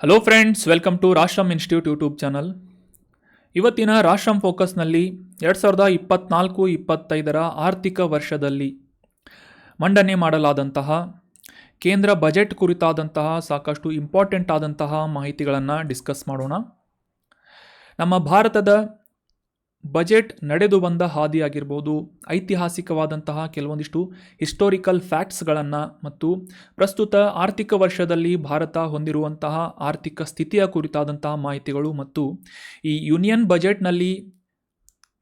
Hello friends, welcome to Rashtram institute YouTube channel. ಇವತ್ತಿನ ರಾಷ್ಟ್ರಮ್ ಫೋಕಸ್ನಲ್ಲಿ 2024-25 ಆರ್ಥಿಕ ವರ್ಷದಲ್ಲಿ ಮಂಡನೆ ಮಾಡಲಾದಂತಹ ಕೇಂದ್ರ ಬಜೆಟ್ ಕುರಿತಾದಂತಹ ಸಾಕಷ್ಟು ಇಂಪಾರ್ಟೆಂಟ್ ಆದಂತಹ ಮಾಹಿತಿಗಳನ್ನು ಡಿಸ್ಕಸ್ ಮಾಡೋಣ. ನಮ್ಮ ಭಾರತದ ಬಜೆಟ್ ನಡೆದು ಬಂದ ಹಾದಿಯಾಗಿರ್ಬೋದು, ಐತಿಹಾಸಿಕವಾದಂತಹ ಕೆಲವೊಂದಿಷ್ಟು ಹಿಸ್ಟೋರಿಕಲ್ ಫ್ಯಾಕ್ಟ್ಸ್ಗಳನ್ನು ಮತ್ತು ಪ್ರಸ್ತುತ ಆರ್ಥಿಕ ವರ್ಷದಲ್ಲಿ ಭಾರತ ಹೊಂದಿರುವಂತಹ ಆರ್ಥಿಕ ಸ್ಥಿತಿಯ ಕುರಿತಾದಂತಹ ಮಾಹಿತಿಗಳು ಮತ್ತು ಈ ಯೂನಿಯನ್ ಬಜೆಟ್ನಲ್ಲಿ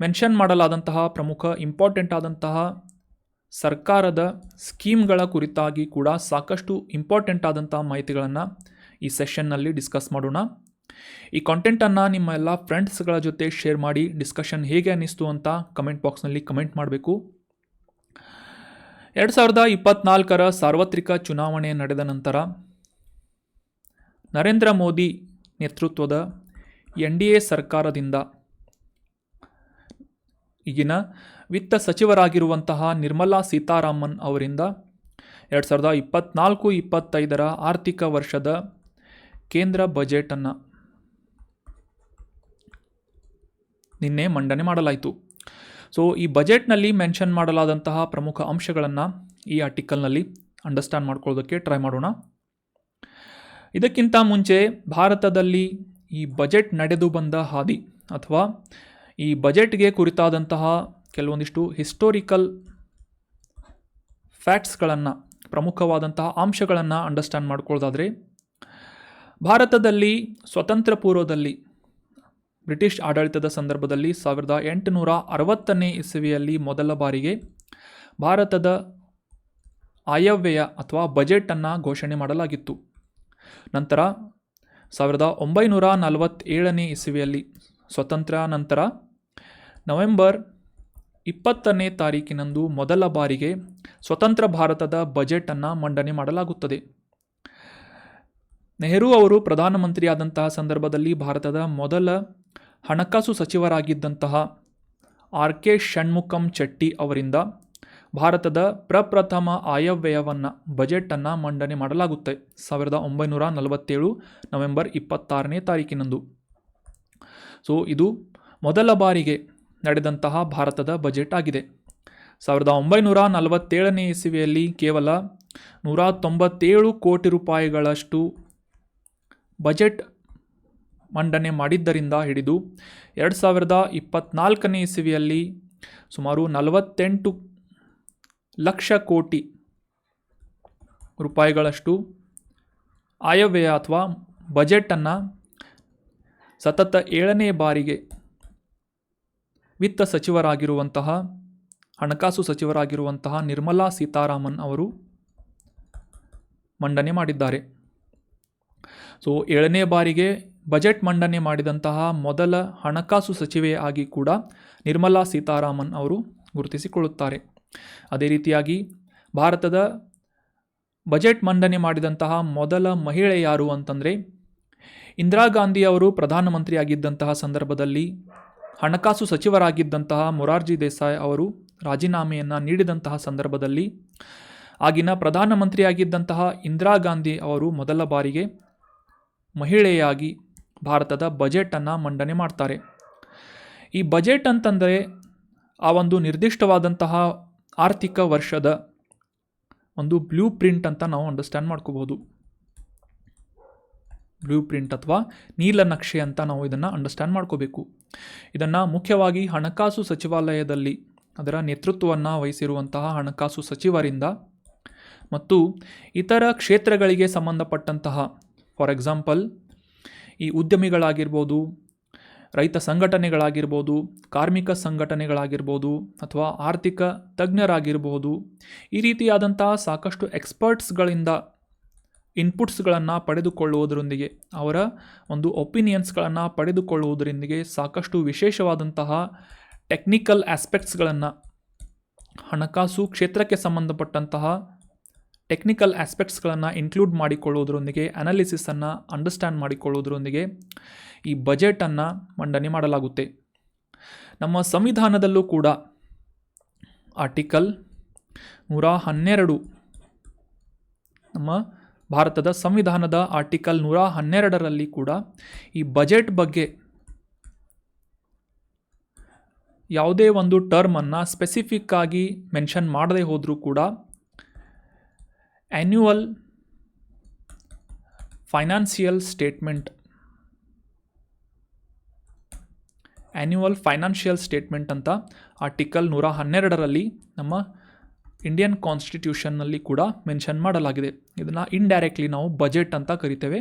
ಮೆನ್ಷನ್ ಮಾಡಲಾದಂತಹ ಪ್ರಮುಖ ಇಂಪಾರ್ಟೆಂಟ್ ಆದಂತಹ ಸರ್ಕಾರದ ಸ್ಕೀಮ್ಗಳ ಕುರಿತಾಗಿ ಕೂಡ ಸಾಕಷ್ಟು ಇಂಪಾರ್ಟೆಂಟ್ ಆದಂತಹ ಮಾಹಿತಿಗಳನ್ನು ಈ ಸೆಷನ್ನಲ್ಲಿ ಡಿಸ್ಕಸ್ ಮಾಡೋಣ. ಈ ಕಾಂಟೆಂಟನ್ನು ನಿಮ್ಮ ಎಲ್ಲ ಫ್ರೆಂಡ್ಸ್ಗಳ ಜೊತೆ ಶೇರ್ ಮಾಡಿ ಡಿಸ್ಕಷನ್ ಹೇಗೆ ಅನ್ನಿಸ್ತು ಅಂತ ಕಮೆಂಟ್ ಬಾಕ್ಸ್ನಲ್ಲಿ ಕಮೆಂಟ್ ಮಾಡಬೇಕು. 2024 ಸಾರ್ವತ್ರಿಕ ಚುನಾವಣೆ ನಡೆದ ನಂತರ ನರೇಂದ್ರ ಮೋದಿ ನೇತೃತ್ವದ NDA ಸರ್ಕಾರದಿಂದ ಈಗಿನ ವಿತ್ತ ಸಚಿವರಾಗಿರುವಂತಹ ನಿರ್ಮಲಾ ಸೀತಾರಾಮನ್ ಅವರಿಂದ 2024-25 ಆರ್ಥಿಕ ವರ್ಷದ ಕೇಂದ್ರ ಬಜೆಟನ್ನು ನಿನ್ನೆ ಮಂಡನೆ ಮಾಡಲಾಯಿತು. ಸೊ ಈ ಬಜೆಟ್ನಲ್ಲಿ ಮೆನ್ಷನ್ ಮಾಡಲಾದಂತಹ ಪ್ರಮುಖ ಅಂಶಗಳನ್ನು ಈ ಆರ್ಟಿಕಲ್ನಲ್ಲಿ ಅಂಡರ್ಸ್ಟ್ಯಾಂಡ್ ಮಾಡ್ಕೊಳ್ಳೋದಕ್ಕೆ ಟ್ರೈ ಮಾಡೋಣ. ಇದಕ್ಕಿಂತ ಮುಂಚೆ ಭಾರತದಲ್ಲಿ ಈ ಬಜೆಟ್ ನಡೆದು ಬಂದ ಹಾದಿ ಅಥವಾ ಈ ಬಜೆಟ್ಗೆ ಕುರಿತಾದಂತಹ ಕೆಲವೊಂದಿಷ್ಟು ಹಿಸ್ಟೋರಿಕಲ್ ಫ್ಯಾಕ್ಟ್ಸ್ಗಳನ್ನು, ಪ್ರಮುಖವಾದಂತಹ ಅಂಶಗಳನ್ನು ಅಂಡರ್ಸ್ಟ್ಯಾಂಡ್ ಮಾಡ್ಕೊಳ್ಳೋದಾದರೆ, ಭಾರತದಲ್ಲಿ ಸ್ವತಂತ್ರ ಪೂರ್ವದಲ್ಲಿ ಬ್ರಿಟಿಷ್ ಆಡಳಿತದ ಸಂದರ್ಭದಲ್ಲಿ 1860ನೇ ಇಸವಿಯಲ್ಲಿ ಮೊದಲ ಬಾರಿಗೆ ಭಾರತದ ಆಯವ್ಯಯ ಅಥವಾ ಬಜೆಟನ್ನು ಘೋಷಣೆ ಮಾಡಲಾಗಿತ್ತು. ನಂತರ 1947ನೇ ಇಸವಿಯಲ್ಲಿ ಸ್ವತಂತ್ರ ನಂತರ ನವೆಂಬರ್ 20ನೇ ತಾರೀಕಿನಂದು ಮೊದಲ ಬಾರಿಗೆ ಸ್ವತಂತ್ರ ಭಾರತದ ಬಜೆಟನ್ನು ಮಂಡನೆ ಮಾಡಲಾಗುತ್ತದೆ. ನೆಹರು ಅವರು ಪ್ರಧಾನಮಂತ್ರಿಯಾದಂತಹ ಸಂದರ್ಭದಲ್ಲಿ ಭಾರತದ ಮೊದಲ ಹಣಕಾಸು ಸಚಿವರಾಗಿದ್ದಂತಹ RK ಷಣ್ಮುಖಂ ಚೆಟ್ಟಿ ಅವರಿಂದ ಭಾರತದ ಪ್ರಪ್ರಥಮ ಆಯವ್ಯಯವನ್ನು ಬಜೆಟನ್ನು ಮಂಡನೆ ಮಾಡಲಾಗುತ್ತೆ 1947 ನವೆಂಬರ್ 26ನೇ ತಾರೀಕಿನಂದು. ಸೊ ಇದು ಮೊದಲ ಬಾರಿಗೆ ನಡೆದಂತಹ ಭಾರತದ ಬಜೆಟ್ ಆಗಿದೆ. 1947ನೇ ಇಸವಿಯಲ್ಲಿ ಕೇವಲ 197 ಕೋಟಿ ರೂಪಾಯಿಗಳಷ್ಟು ಬಜೆಟ್ ಮಂಡನೆ ಮಾಡಿದ್ದರಿಂದ ಹಿಡಿದು 2024ನೇ ಇಸವಿಯಲ್ಲಿ ಸುಮಾರು 48 ಲಕ್ಷ ಕೋಟಿ ರೂಪಾಯಿಗಳಷ್ಟು ಆಯವ್ಯಯ ಅಥವಾ ಬಜೆಟನ್ನು ಸತತ 7ನೇ ಬಾರಿಗೆ ವಿತ್ತ ಸಚಿವರಾಗಿರುವಂತಹ, ಹಣಕಾಸು ಸಚಿವರಾಗಿರುವಂತಹ ನಿರ್ಮಲಾ ಸೀತಾರಾಮನ್ ಅವರು ಮಂಡನೆ ಮಾಡಿದ್ದಾರೆ. ಸೊ 7ನೇ ಬಾರಿಗೆ ಬಜೆಟ್ ಮಂಡನೆ ಮಾಡಿದಂತಹ ಮೊದಲ ಹಣಕಾಸು ಸಚಿವೆ ಆಗಿ ಕೂಡ ನಿರ್ಮಲಾ ಸೀತಾರಾಮನ್ ಅವರು ಗುರುತಿಸಿಕೊಳ್ಳುತ್ತಾರೆ. ಅದೇ ರೀತಿಯಾಗಿ ಭಾರತದ ಬಜೆಟ್ ಮಂಡನೆ ಮಾಡಿದಂತಹ ಮೊದಲ ಮಹಿಳೆ ಯಾರು ಅಂತಂದರೆ, ಇಂದಿರಾ ಗಾಂಧಿ ಅವರು ಪ್ರಧಾನಮಂತ್ರಿಯಾಗಿದ್ದಂತಹ ಸಂದರ್ಭದಲ್ಲಿ ಹಣಕಾಸು ಸಚಿವರಾಗಿದ್ದಂತಹ ಮೊರಾರ್ಜಿ ದೇಸಾಯಿ ಅವರು ರಾಜೀನಾಮೆಯನ್ನು ನೀಡಿದಂತಹ ಸಂದರ್ಭದಲ್ಲಿ ಆಗಿನ ಪ್ರಧಾನಮಂತ್ರಿಯಾಗಿದ್ದಂತಹ ಇಂದಿರಾ ಗಾಂಧಿ ಅವರು ಮೊದಲ ಬಾರಿಗೆ ಮಹಿಳೆಯಾಗಿ ಭಾರತದ ಬಜೆಟನ್ನು ಮಂಡನೆ ಮಾಡ್ತಾರೆ. ಈ ಬಜೆಟ್ ಅಂತಂದರೆ ಆ ಒಂದು ನಿರ್ದಿಷ್ಟವಾದಂತಹ ಆರ್ಥಿಕ ವರ್ಷದ ಒಂದು ಬ್ಲೂ ಪ್ರಿಂಟ್ ಅಂತ ನಾವು ಅಂಡರ್ಸ್ಟ್ಯಾಂಡ್ ಮಾಡ್ಕೋಬಹುದು. ಬ್ಲೂ ಪ್ರಿಂಟ್ ಅಥವಾ ನೀಲನಕ್ಷೆ ಅಂತ ನಾವು ಇದನ್ನು ಅಂಡರ್ಸ್ಟ್ಯಾಂಡ್ ಮಾಡ್ಕೋಬೇಕು. ಇದನ್ನು ಮುಖ್ಯವಾಗಿ ಹಣಕಾಸು ಸಚಿವಾಲಯದಲ್ಲಿ ಅದರ ನೇತೃತ್ವವನ್ನು ವಹಿಸಿರುವಂತಹ ಹಣಕಾಸು ಸಚಿವರಿಂದ ಮತ್ತು ಇತರ ಕ್ಷೇತ್ರಗಳಿಗೆ ಸಂಬಂಧಪಟ್ಟಂತಹ, ಫಾರ್ ಎಕ್ಸಾಂಪಲ್ ಈ ಉದ್ಯಮಿಗಳಾಗಿರ್ಬೋದು, ರೈತ ಸಂಘಟನೆಗಳಾಗಿರ್ಬೋದು, ಕಾರ್ಮಿಕ ಸಂಘಟನೆಗಳಾಗಿರ್ಬೋದು ಅಥವಾ ಆರ್ಥಿಕ ತಜ್ಞರಾಗಿರ್ಬೋದು, ಈ ರೀತಿಯಾದಂತಹ ಸಾಕಷ್ಟು ಎಕ್ಸ್ಪರ್ಟ್ಸ್ಗಳಿಂದ ಇನ್ಪುಟ್ಸ್ಗಳನ್ನು ಪಡೆದುಕೊಳ್ಳುವುದರೊಂದಿಗೆ, ಅವರ ಒಂದು ಒಪಿನಿಯನ್ಸ್ಗಳನ್ನು ಪಡೆದುಕೊಳ್ಳುವುದರೊಂದಿಗೆ ಸಾಕಷ್ಟು ವಿಶೇಷವಾದಂತಹ ಟೆಕ್ನಿಕಲ್ ಆಸ್ಪೆಕ್ಟ್ಸ್ಗಳನ್ನು, ಹಣಕಾಸು ಕ್ಷೇತ್ರಕ್ಕೆ ಸಂಬಂಧಪಟ್ಟಂತಹ ಟೆಕ್ನಿಕಲ್ ಆಸ್ಪೆಕ್ಟ್ಸ್ಗಳನ್ನು ಇನ್ಕ್ಲೂಡ್ ಮಾಡಿಕೊಳ್ಳುವುದರೊಂದಿಗೆ, ಅನಾಲಿಸಿಸನ್ನು ಅಂಡರ್ಸ್ಟ್ಯಾಂಡ್ ಮಾಡಿಕೊಳ್ಳುವುದರೊಂದಿಗೆ ಈ ಬಜೆಟನ್ನು ಮಂಡನೆ ಮಾಡಲಾಗುತ್ತೆ. ನಮ್ಮ ಸಂವಿಧಾನದಲ್ಲೂ ಕೂಡ ಆರ್ಟಿಕಲ್ 112 ನಮ್ಮ ಭಾರತದ ಸಂವಿಧಾನದ ಆರ್ಟಿಕಲ್ 112ರಲ್ಲಿ ಕೂಡ ಈ ಬಜೆಟ್ ಬಗ್ಗೆ ಯಾವುದೇ ಒಂದು ಟರ್ಮನ್ನು ಸ್ಪೆಸಿಫಿಕ್ ಆಗಿ ಮೆನ್ಷನ್ ಮಾಡದೇ ಹೋದರೂ ಕೂಡ ಆ್ಯನ್ಯುವಲ್ ಫೈನಾನ್ಷಿಯಲ್ ಸ್ಟೇಟ್ಮೆಂಟ್ ಅಂತ ಆರ್ಟಿಕಲ್ 112ರಲ್ಲಿ ನಮ್ಮ ಇಂಡಿಯನ್ ಕಾನ್ಸ್ಟಿಟ್ಯೂಷನ್ನಲ್ಲಿ ಕೂಡ ಮೆನ್ಷನ್ ಮಾಡಲಾಗಿದೆ. ಇದನ್ನು ಇಂಡೈರೆಕ್ಟ್ಲಿ ನಾವು ಬಜೆಟ್ ಅಂತ ಕರಿತೇವೆ.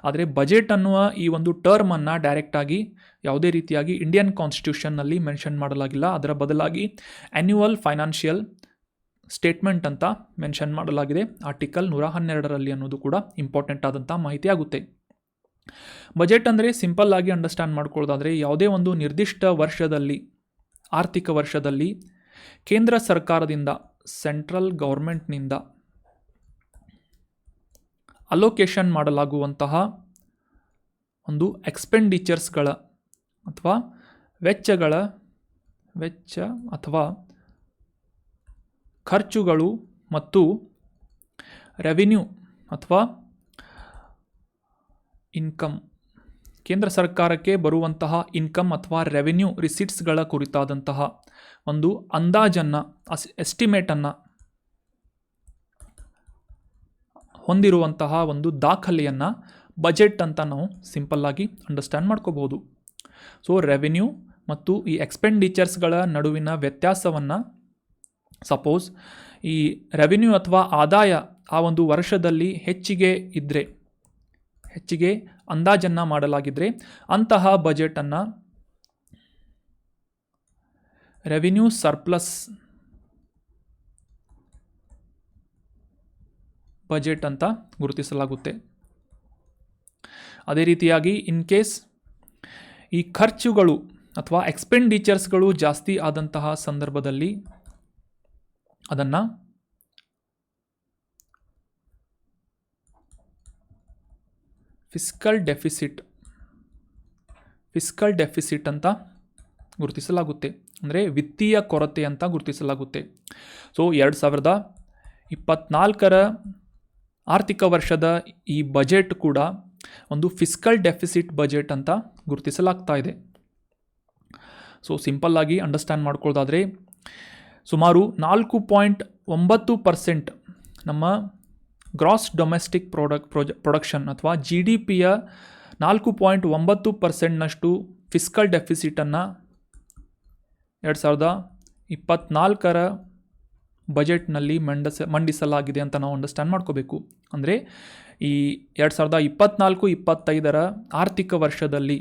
ಆದರೆ ಬಜೆಟ್ ಅನ್ನುವ ಈ ಒಂದು ಟರ್ಮನ್ನು ಡೈರೆಕ್ಟಾಗಿ ಯಾವುದೇ ರೀತಿಯಾಗಿ ಇಂಡಿಯನ್ ಕಾನ್ಸ್ಟಿಟ್ಯೂಷನ್ನಲ್ಲಿ ಮೆನ್ಷನ್ ಮಾಡಲಾಗಿಲ್ಲ. ಅದರ ಬದಲಾಗಿ ಆ್ಯನ್ಯುವಲ್ ಫೈನಾನ್ಷಿಯಲ್ ಸ್ಟೇಟ್ಮೆಂಟ್ ಅಂತ ಮೆನ್ಷನ್ ಮಾಡಲಾಗಿದೆ ಆರ್ಟಿಕಲ್ 112ರಲ್ಲಿ ಅನ್ನೋದು ಕೂಡ ಇಂಪಾರ್ಟೆಂಟ್ ಆದಂಥ ಮಾಹಿತಿ ಆಗುತ್ತೆ. ಬಜೆಟ್ ಅಂದರೆ ಸಿಂಪಲ್ ಆಗಿ ಅಂಡರ್ಸ್ಟ್ಯಾಂಡ್ ಮಾಡ್ಕೊಳ್ಳೋದಾದರೆ ಯಾವುದೇ ಒಂದು ನಿರ್ದಿಷ್ಟ ವರ್ಷದಲ್ಲಿ, ಆರ್ಥಿಕ ವರ್ಷದಲ್ಲಿ ಕೇಂದ್ರ ಸರ್ಕಾರದಿಂದ, ಸೆಂಟ್ರಲ್ ಗೌರ್ಮೆಂಟ್ನಿಂದ ಅಲೋಕೇಶನ್ ಮಾಡಲಾಗುವಂತಹ ಒಂದು ಎಕ್ಸ್ಪೆಂಡಿಚರ್ಸ್ಗಳ ಅಥವಾ ವೆಚ್ಚ ಅಥವಾ ಖರ್ಚುಗಳು ಮತ್ತು ರೆವಿನ್ಯೂ ಅಥವಾ ಇನ್ಕಮ್, ಕೇಂದ್ರ ಸರ್ಕಾರಕ್ಕೆ ಬರುವಂತಹ ಇನ್ಕಮ್ ಅಥವಾ ರೆವಿನ್ಯೂ ರಿಸಿಟ್ಸ್ಗಳ ಕುರಿತಾದಂತಹ ಒಂದು ಅಂದಾಜನ್ನು, ಎಸ್ಟಿಮೇಟನ್ನು ಹೊಂದಿರುವಂತಹ ಒಂದು ದಾಖಲೆಯನ್ನು ಬಜೆಟ್ ಅಂತ ನಾವು ಸಿಂಪಲ್ಲಾಗಿ ಅಂಡರ್ಸ್ಟ್ಯಾಂಡ್ ಮಾಡ್ಕೋಬಹುದು. ಸೊ ರೆವಿನ್ಯೂ ಮತ್ತು ಈ ಎಕ್ಸ್ಪೆಂಡಿಚರ್ಸ್ಗಳ ನಡುವಿನ ವ್ಯತ್ಯಾಸವನ್ನು, ಸಪೋಸ್ ಈ ರೆವಿನ್ಯೂ ಅಥವಾ ಆದಾಯ ಆ ಒಂದು ವರ್ಷದಲ್ಲಿ ಹೆಚ್ಚಿಗೆ ಅಂದಾಜನ್ನು ಮಾಡಲಾಗಿದ್ದರೆ ಅಂತಹ ಬಜೆಟನ್ನು ರೆವಿನ್ಯೂ ಸರ್ಪ್ಲಸ್ ಬಜೆಟ್ ಅಂತ ಗುರುತಿಸಲಾಗುತ್ತೆ. ಅದೇ ರೀತಿಯಾಗಿ ಇನ್ ಕೇಸ್ ಈ ಖರ್ಚುಗಳು ಅಥವಾ ಎಕ್ಸ್ಪೆಂಡಿಚರ್ಸ್ಗಳು ಜಾಸ್ತಿ ಆದಂತಹ ಸಂದರ್ಭದಲ್ಲಿ ಅದನ್ನು ಫಿಸ್ಕಲ್ ಡೆಫಿಸಿಟ್ ಅಂತ ಗುರುತಿಸಲಾಗುತ್ತೆ. ಅಂದರೆ ವಿತ್ತೀಯ ಕೊರತೆ ಅಂತ ಗುರುತಿಸಲಾಗುತ್ತೆ. ಸೊ 2024ರ ಆರ್ಥಿಕ ವರ್ಷದ ಈ ಬಜೆಟ್ ಕೂಡ ಒಂದು ಫಿಸ್ಕಲ್ ಡೆಫಿಸಿಟ್ ಬಜೆಟ್ ಅಂತ ಗುರುತಿಸಲಾಗ್ತಾ ಇದೆ. ಸೊ ಸಿಂಪಲ್ಲಾಗಿ ಅಂಡರ್ಸ್ಟ್ಯಾಂಡ್ ಮಾಡ್ಕೊಳ್ಳೋದಾದರೆ ಸುಮಾರು 4.9% ನಮ್ಮ ಗ್ರಾಸ್ ಡೊಮೆಸ್ಟಿಕ್ ಪ್ರೊಡಕ್ಷನ್ ಅಥವಾ GDPಯ 4.9%ನಷ್ಟು ಫಿಸ್ಕಲ್ ಡೆಫಿಸಿಟನ್ನು 2024ರ ಬಜೆಟ್ನಲ್ಲಿ ಮಂಡಿಸಲಾಗಿದೆ ಅಂತ ನಾವು ಅಂಡರ್ಸ್ಟ್ಯಾಂಡ್ ಮಾಡ್ಕೋಬೇಕು. ಅಂದರೆ ಈ 2024-25ರ ಆರ್ಥಿಕ ವರ್ಷದಲ್ಲಿ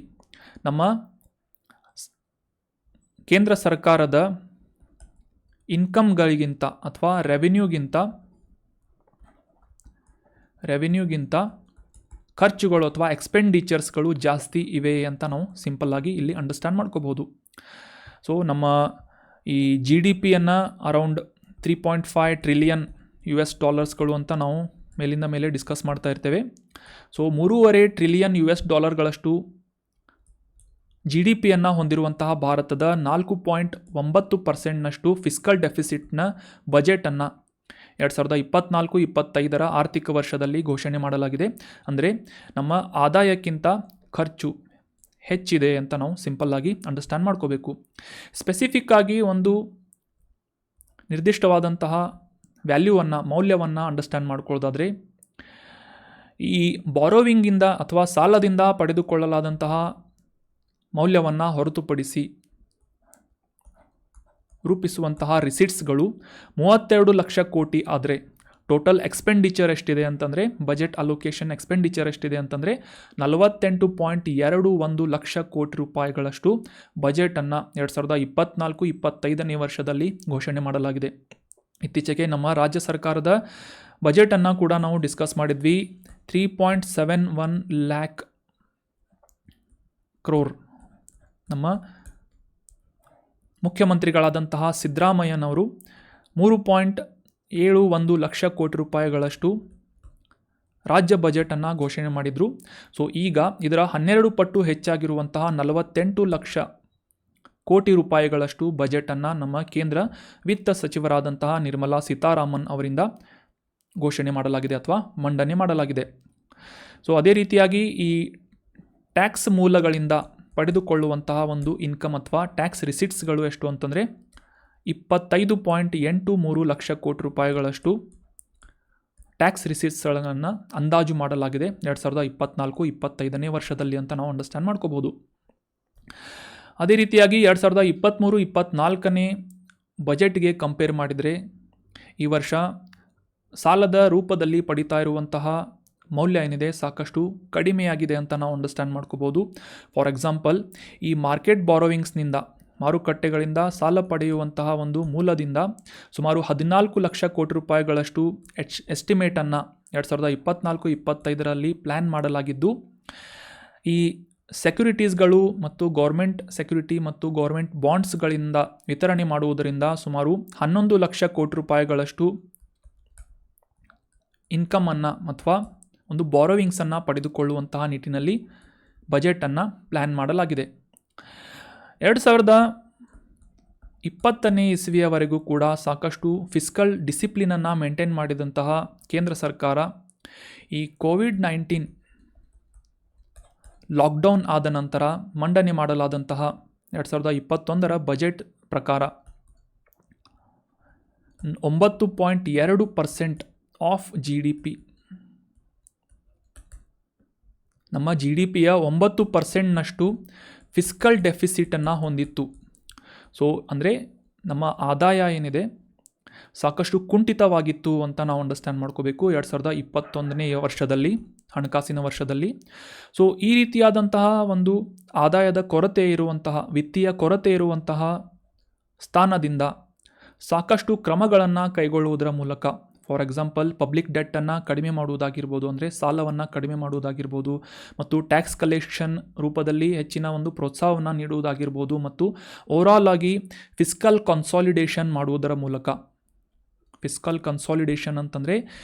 ನಮ್ಮ ಕೇಂದ್ರ ಸರ್ಕಾರದ ಇನ್ಕಮ್ಗಳಿಗಿಂತ ಅಥವಾ ರೆವಿನ್ಯೂಗಿಂತ ಖರ್ಚುಗಳು ಅಥವಾ ಎಕ್ಸ್ಪೆಂಡಿಚರ್ಸ್ಗಳು ಜಾಸ್ತಿ ಇವೆ ಅಂತ ನಾವು ಸಿಂಪಲ್ಲಾಗಿ ಇಲ್ಲಿ ಅಂಡರ್ಸ್ಟ್ಯಾಂಡ್ ಮಾಡ್ಕೋಬಹುದು. ಸೊ ನಮ್ಮ ಈ GDPಯನ್ನು ಅರೌಂಡ್ 3.5 ಟ್ರಿಲಿಯನ್ $ಗಳು ಅಂತ ನಾವು ಮೇಲಿಂದ ಮೇಲೆ ಡಿಸ್ಕಸ್ ಮಾಡ್ತಾ ಇರ್ತೇವೆ. ಸೊ 3.5 ಟ್ರಿಲಿಯನ್ $ಗಳಷ್ಟು GDPಯನ್ನು ಹೊಂದಿರುವಂತಹ ಭಾರತದ 4.9%ನಷ್ಟು ಫಿಸ್ಕಲ್ ಡೆಫಿಸಿಟ್ನ ಬಜೆಟನ್ನು 2024-25ರ ಆರ್ಥಿಕ ವರ್ಷದಲ್ಲಿ ಘೋಷಣೆ ಮಾಡಲಾಗಿದೆ. ಅಂದರೆ ನಮ್ಮ ಆದಾಯಕ್ಕಿಂತ ಖರ್ಚು ಹೆಚ್ಚಿದೆ ಅಂತ ನಾವು ಸಿಂಪಲ್ಲಾಗಿ ಅಂಡರ್ಸ್ಟ್ಯಾಂಡ್ ಮಾಡ್ಕೋಬೇಕು. ಸ್ಪೆಸಿಫಿಕ್ ಆಗಿ ಒಂದು ನಿರ್ದಿಷ್ಟವಾದಂತಹ ಮೌಲ್ಯವನ್ನು ಅಂಡರ್ಸ್ಟ್ಯಾಂಡ್ ಮಾಡ್ಕೊಳ್ಳೋದಾದರೆ ಈ ಬಾರೋವಿಂಗಿಂದ ಅಥವಾ ಸಾಲದಿಂದ ಪಡೆದುಕೊಳ್ಳಲಾದಂತಹ ಮೌಲ್ಯವನ್ನು ಹೊರತುಪಡಿಸಿ ರೂಪಿಸುವಂತಹ ರಿಸಿಟ್ಸ್ಗಳು 32 ಲಕ್ಷ ಕೋಟಿ ಆದರೆ ಟೋಟಲ್ ಎಕ್ಸ್ಪೆಂಡಿಚರ್ ಎಷ್ಟಿದೆ ಅಂತಂದರೆ, ಬಜೆಟ್ ಅಲೋಕೇಶನ್ ಎಕ್ಸ್ಪೆಂಡಿಚರ್ ಎಷ್ಟಿದೆ ಅಂತಂದರೆ 48.21 ಲಕ್ಷ ಕೋಟಿ ರೂಪಾಯಿಗಳಷ್ಟು ಬಜೆಟನ್ನು 2024-25ನೇ ವರ್ಷದಲ್ಲಿ ಘೋಷಣೆ ಮಾಡಲಾಗಿದೆ. ಇತ್ತೀಚೆಗೆ ನಮ್ಮ ರಾಜ್ಯ ಸರ್ಕಾರದ ಬಜೆಟನ್ನು ಕೂಡ ನಾವು ಡಿಸ್ಕಸ್ ಮಾಡಿದ್ವಿ. 3.71 ಲ್ಯಾಕ್ ಕ್ರೋರ್ ನಮ್ಮ ಮುಖ್ಯಮಂತ್ರಿಗಳಾದಂತಹ ಸಿದ್ದರಾಮಯ್ಯನವರು 3.71 ಲಕ್ಷ ಕೋಟಿ ರೂಪಾಯಿಗಳಷ್ಟು ರಾಜ್ಯ ಬಜೆಟನ್ನು ಘೋಷಣೆ ಮಾಡಿದರು. ಸೊ ಈಗ ಇದರ 12 ಪಟ್ಟು ಹೆಚ್ಚಾಗಿರುವಂತಹ 48 ಲಕ್ಷ ಕೋಟಿ ರೂಪಾಯಿಗಳಷ್ಟು ಬಜೆಟನ್ನು ನಮ್ಮ ಕೇಂದ್ರ ವಿತ್ತ ಸಚಿವರಾದಂತಹ ನಿರ್ಮಲಾ ಸೀತಾರಾಮನ್ ಅವರಿಂದ ಘೋಷಣೆ ಮಾಡಲಾಗಿದೆ ಅಥವಾ ಮಂಡನೆ ಮಾಡಲಾಗಿದೆ. ಸೊ ಅದೇ ರೀತಿಯಾಗಿ ಈ ಟ್ಯಾಕ್ಸ್ ಮೂಲಗಳಿಂದ ಪಡೆದುಕೊಳ್ಳುವಂತಹ ಒಂದು ಇನ್ಕಮ್ ಅಥವಾ ಟ್ಯಾಕ್ಸ್ ರಿಸಿಟ್ಸ್ಗಳು ಎಷ್ಟು ಅಂತಂದರೆ 25.83 ಲಕ್ಷ ಕೋಟಿ ರೂಪಾಯಿಗಳಷ್ಟು ಟ್ಯಾಕ್ಸ್ ರಿಸಿಟ್ಸ್ಗಳನ್ನು ಅಂದಾಜು ಮಾಡಲಾಗಿದೆ 2024-25ನೇ ವರ್ಷದಲ್ಲಿ ಅಂತ ನಾವು ಅಂಡರ್ಸ್ಟ್ಯಾಂಡ್ ಮಾಡ್ಕೋಬೋದು. ಅದೇ ರೀತಿಯಾಗಿ 2023-24ನೇ ಬಜೆಟ್ಗೆ ಕಂಪೇರ್ ಮಾಡಿದರೆ ಈ ವರ್ಷ ಸಾಲದ ರೂಪದಲ್ಲಿ ಪಡಿತಾ ಇರುವಂತಹ ಮೌಲ್ಯ ಏನಿದೆ ಸಾಕಷ್ಟು ಕಡಿಮೆಯಾಗಿದೆ ಅಂತ ನಾವು ಅಂಡರ್ಸ್ಟ್ಯಾಂಡ್ ಮಾಡ್ಕೋಬೋದು. ಫಾರ್ ಎಕ್ಸಾಂಪಲ್, ಈ ಮಾರ್ಕೆಟ್ ಬಾರೋವಿಂಗ್ಸ್ನಿಂದ ಮಾರುಕಟ್ಟೆಗಳಿಂದ ಸಾಲ ಪಡೆಯುವಂತಹ ಒಂದು ಮೂಲದಿಂದ ಸುಮಾರು 14 ಲಕ್ಷ ಕೋಟಿ ರೂಪಾಯಿಗಳಷ್ಟು ಎಸ್ಟಿಮೇಟನ್ನು 2024-25ರಲ್ಲಿ ಪ್ಲ್ಯಾನ್ ಮಾಡಲಾಗಿದ್ದು, ಈ ಸೆಕ್ಯುರಿಟೀಸ್ಗಳು ಮತ್ತು ಗೌರ್ಮೆಂಟ್ ಸೆಕ್ಯುರಿಟಿ ಮತ್ತು ಗೌರ್ಮೆಂಟ್ ಬಾಂಡ್ಸ್ಗಳಿಂದ ವಿತರಣೆ ಮಾಡುವುದರಿಂದ ಸುಮಾರು 11 ಲಕ್ಷ ಕೋಟಿ ರೂಪಾಯಿಗಳಷ್ಟು ಇನ್ಕಮನ್ನು ಅಥವಾ ಒಂದು ಬಾರೋವಿಂಗ್ಸನ್ನು ಪಡೆದುಕೊಳ್ಳುವಂತಹ ನಿಟ್ಟಿನಲ್ಲಿ ಬಜೆಟನ್ನು ಪ್ಲ್ಯಾನ್ ಮಾಡಲಾಗಿದೆ. 2020ನೇ ಇಸವಿಯವರೆಗೂ ಕೂಡ ಸಾಕಷ್ಟು ಫಿಸ್ಕಲ್ ಡಿಸಿಪ್ಲಿನನ್ನು ಮೇಂಟೈನ್ ಮಾಡಿದಂತಹ ಕೇಂದ್ರ ಸರ್ಕಾರ ಈ ಕೋವಿಡ್-19 ಲಾಕ್ಡೌನ್ ಆದ ನಂತರ ಮಂಡನೆ ಮಾಡಲಾದಂತಹ 2021ರ ಬಜೆಟ್ ಪ್ರಕಾರ 9.2% ಆಫ್ GDP, ನಮ್ಮ GDPಯ 9%ನಷ್ಟು ಫಿಸ್ಕಲ್ ಡೆಫಿಸಿಟನ್ನು ಹೊಂದಿತ್ತು. ಸೊ ಅಂದರೆ ನಮ್ಮ ಆದಾಯ ಏನಿದೆ ಸಾಕಷ್ಟು ಕುಂಠಿತವಾಗಿತ್ತು ಅಂತ ನಾವು ಅಂಡರ್ಸ್ಟ್ಯಾಂಡ್ ಮಾಡ್ಕೋಬೇಕು 2021ನೇ ವರ್ಷದಲ್ಲಿ, ಹಣಕಾಸಿನ ವರ್ಷದಲ್ಲಿ. ಸೊ ಈ ರೀತಿಯಾದಂತಹ ಒಂದು ಆದಾಯದ ಕೊರತೆ ಇರುವಂತಹ, ವಿತ್ತೀಯ ಕೊರತೆ ಇರುವಂತಹ ಸ್ಥಾನದಿಂದ ಸಾಕಷ್ಟು ಕ್ರಮಗಳನ್ನು ಕೈಗೊಳ್ಳುವುದರ ಮೂಲಕ, ಫಾರ್ ಎಕ್ಸಾಂಪಲ್ ಪಬ್ಲಿಕ್ ಡೆಟ್ಟನ್ನು ಕಡಿಮೆ ಮಾಡುವುದಾಗಿರ್ಬೋದು, ಅಂದರೆ ಸಾಲವನ್ನು ಕಡಿಮೆ ಮಾಡುವುದಾಗಿರ್ಬೋದು, ಮತ್ತು ಟ್ಯಾಕ್ಸ್ ಕಲೆಕ್ಷನ್ ರೂಪದಲ್ಲಿ ಹೆಚ್ಚಿನ ಒಂದು ಪ್ರೋತ್ಸಾಹವನ್ನು ನೀಡುವುದಾಗಿರ್ಬೋದು, ಮತ್ತು ಓವರಾಲ್ ಆಗಿ ಫಿಸ್ಕಲ್ ಕನ್ಸಾಲಿಡೇಷನ್ ಮಾಡುವುದರ ಮೂಲಕ, ಫಿಸ್ಕಲ್ ಕನ್ಸಾಲಿಡೇಷನ್ ಅಂತಂದರೆ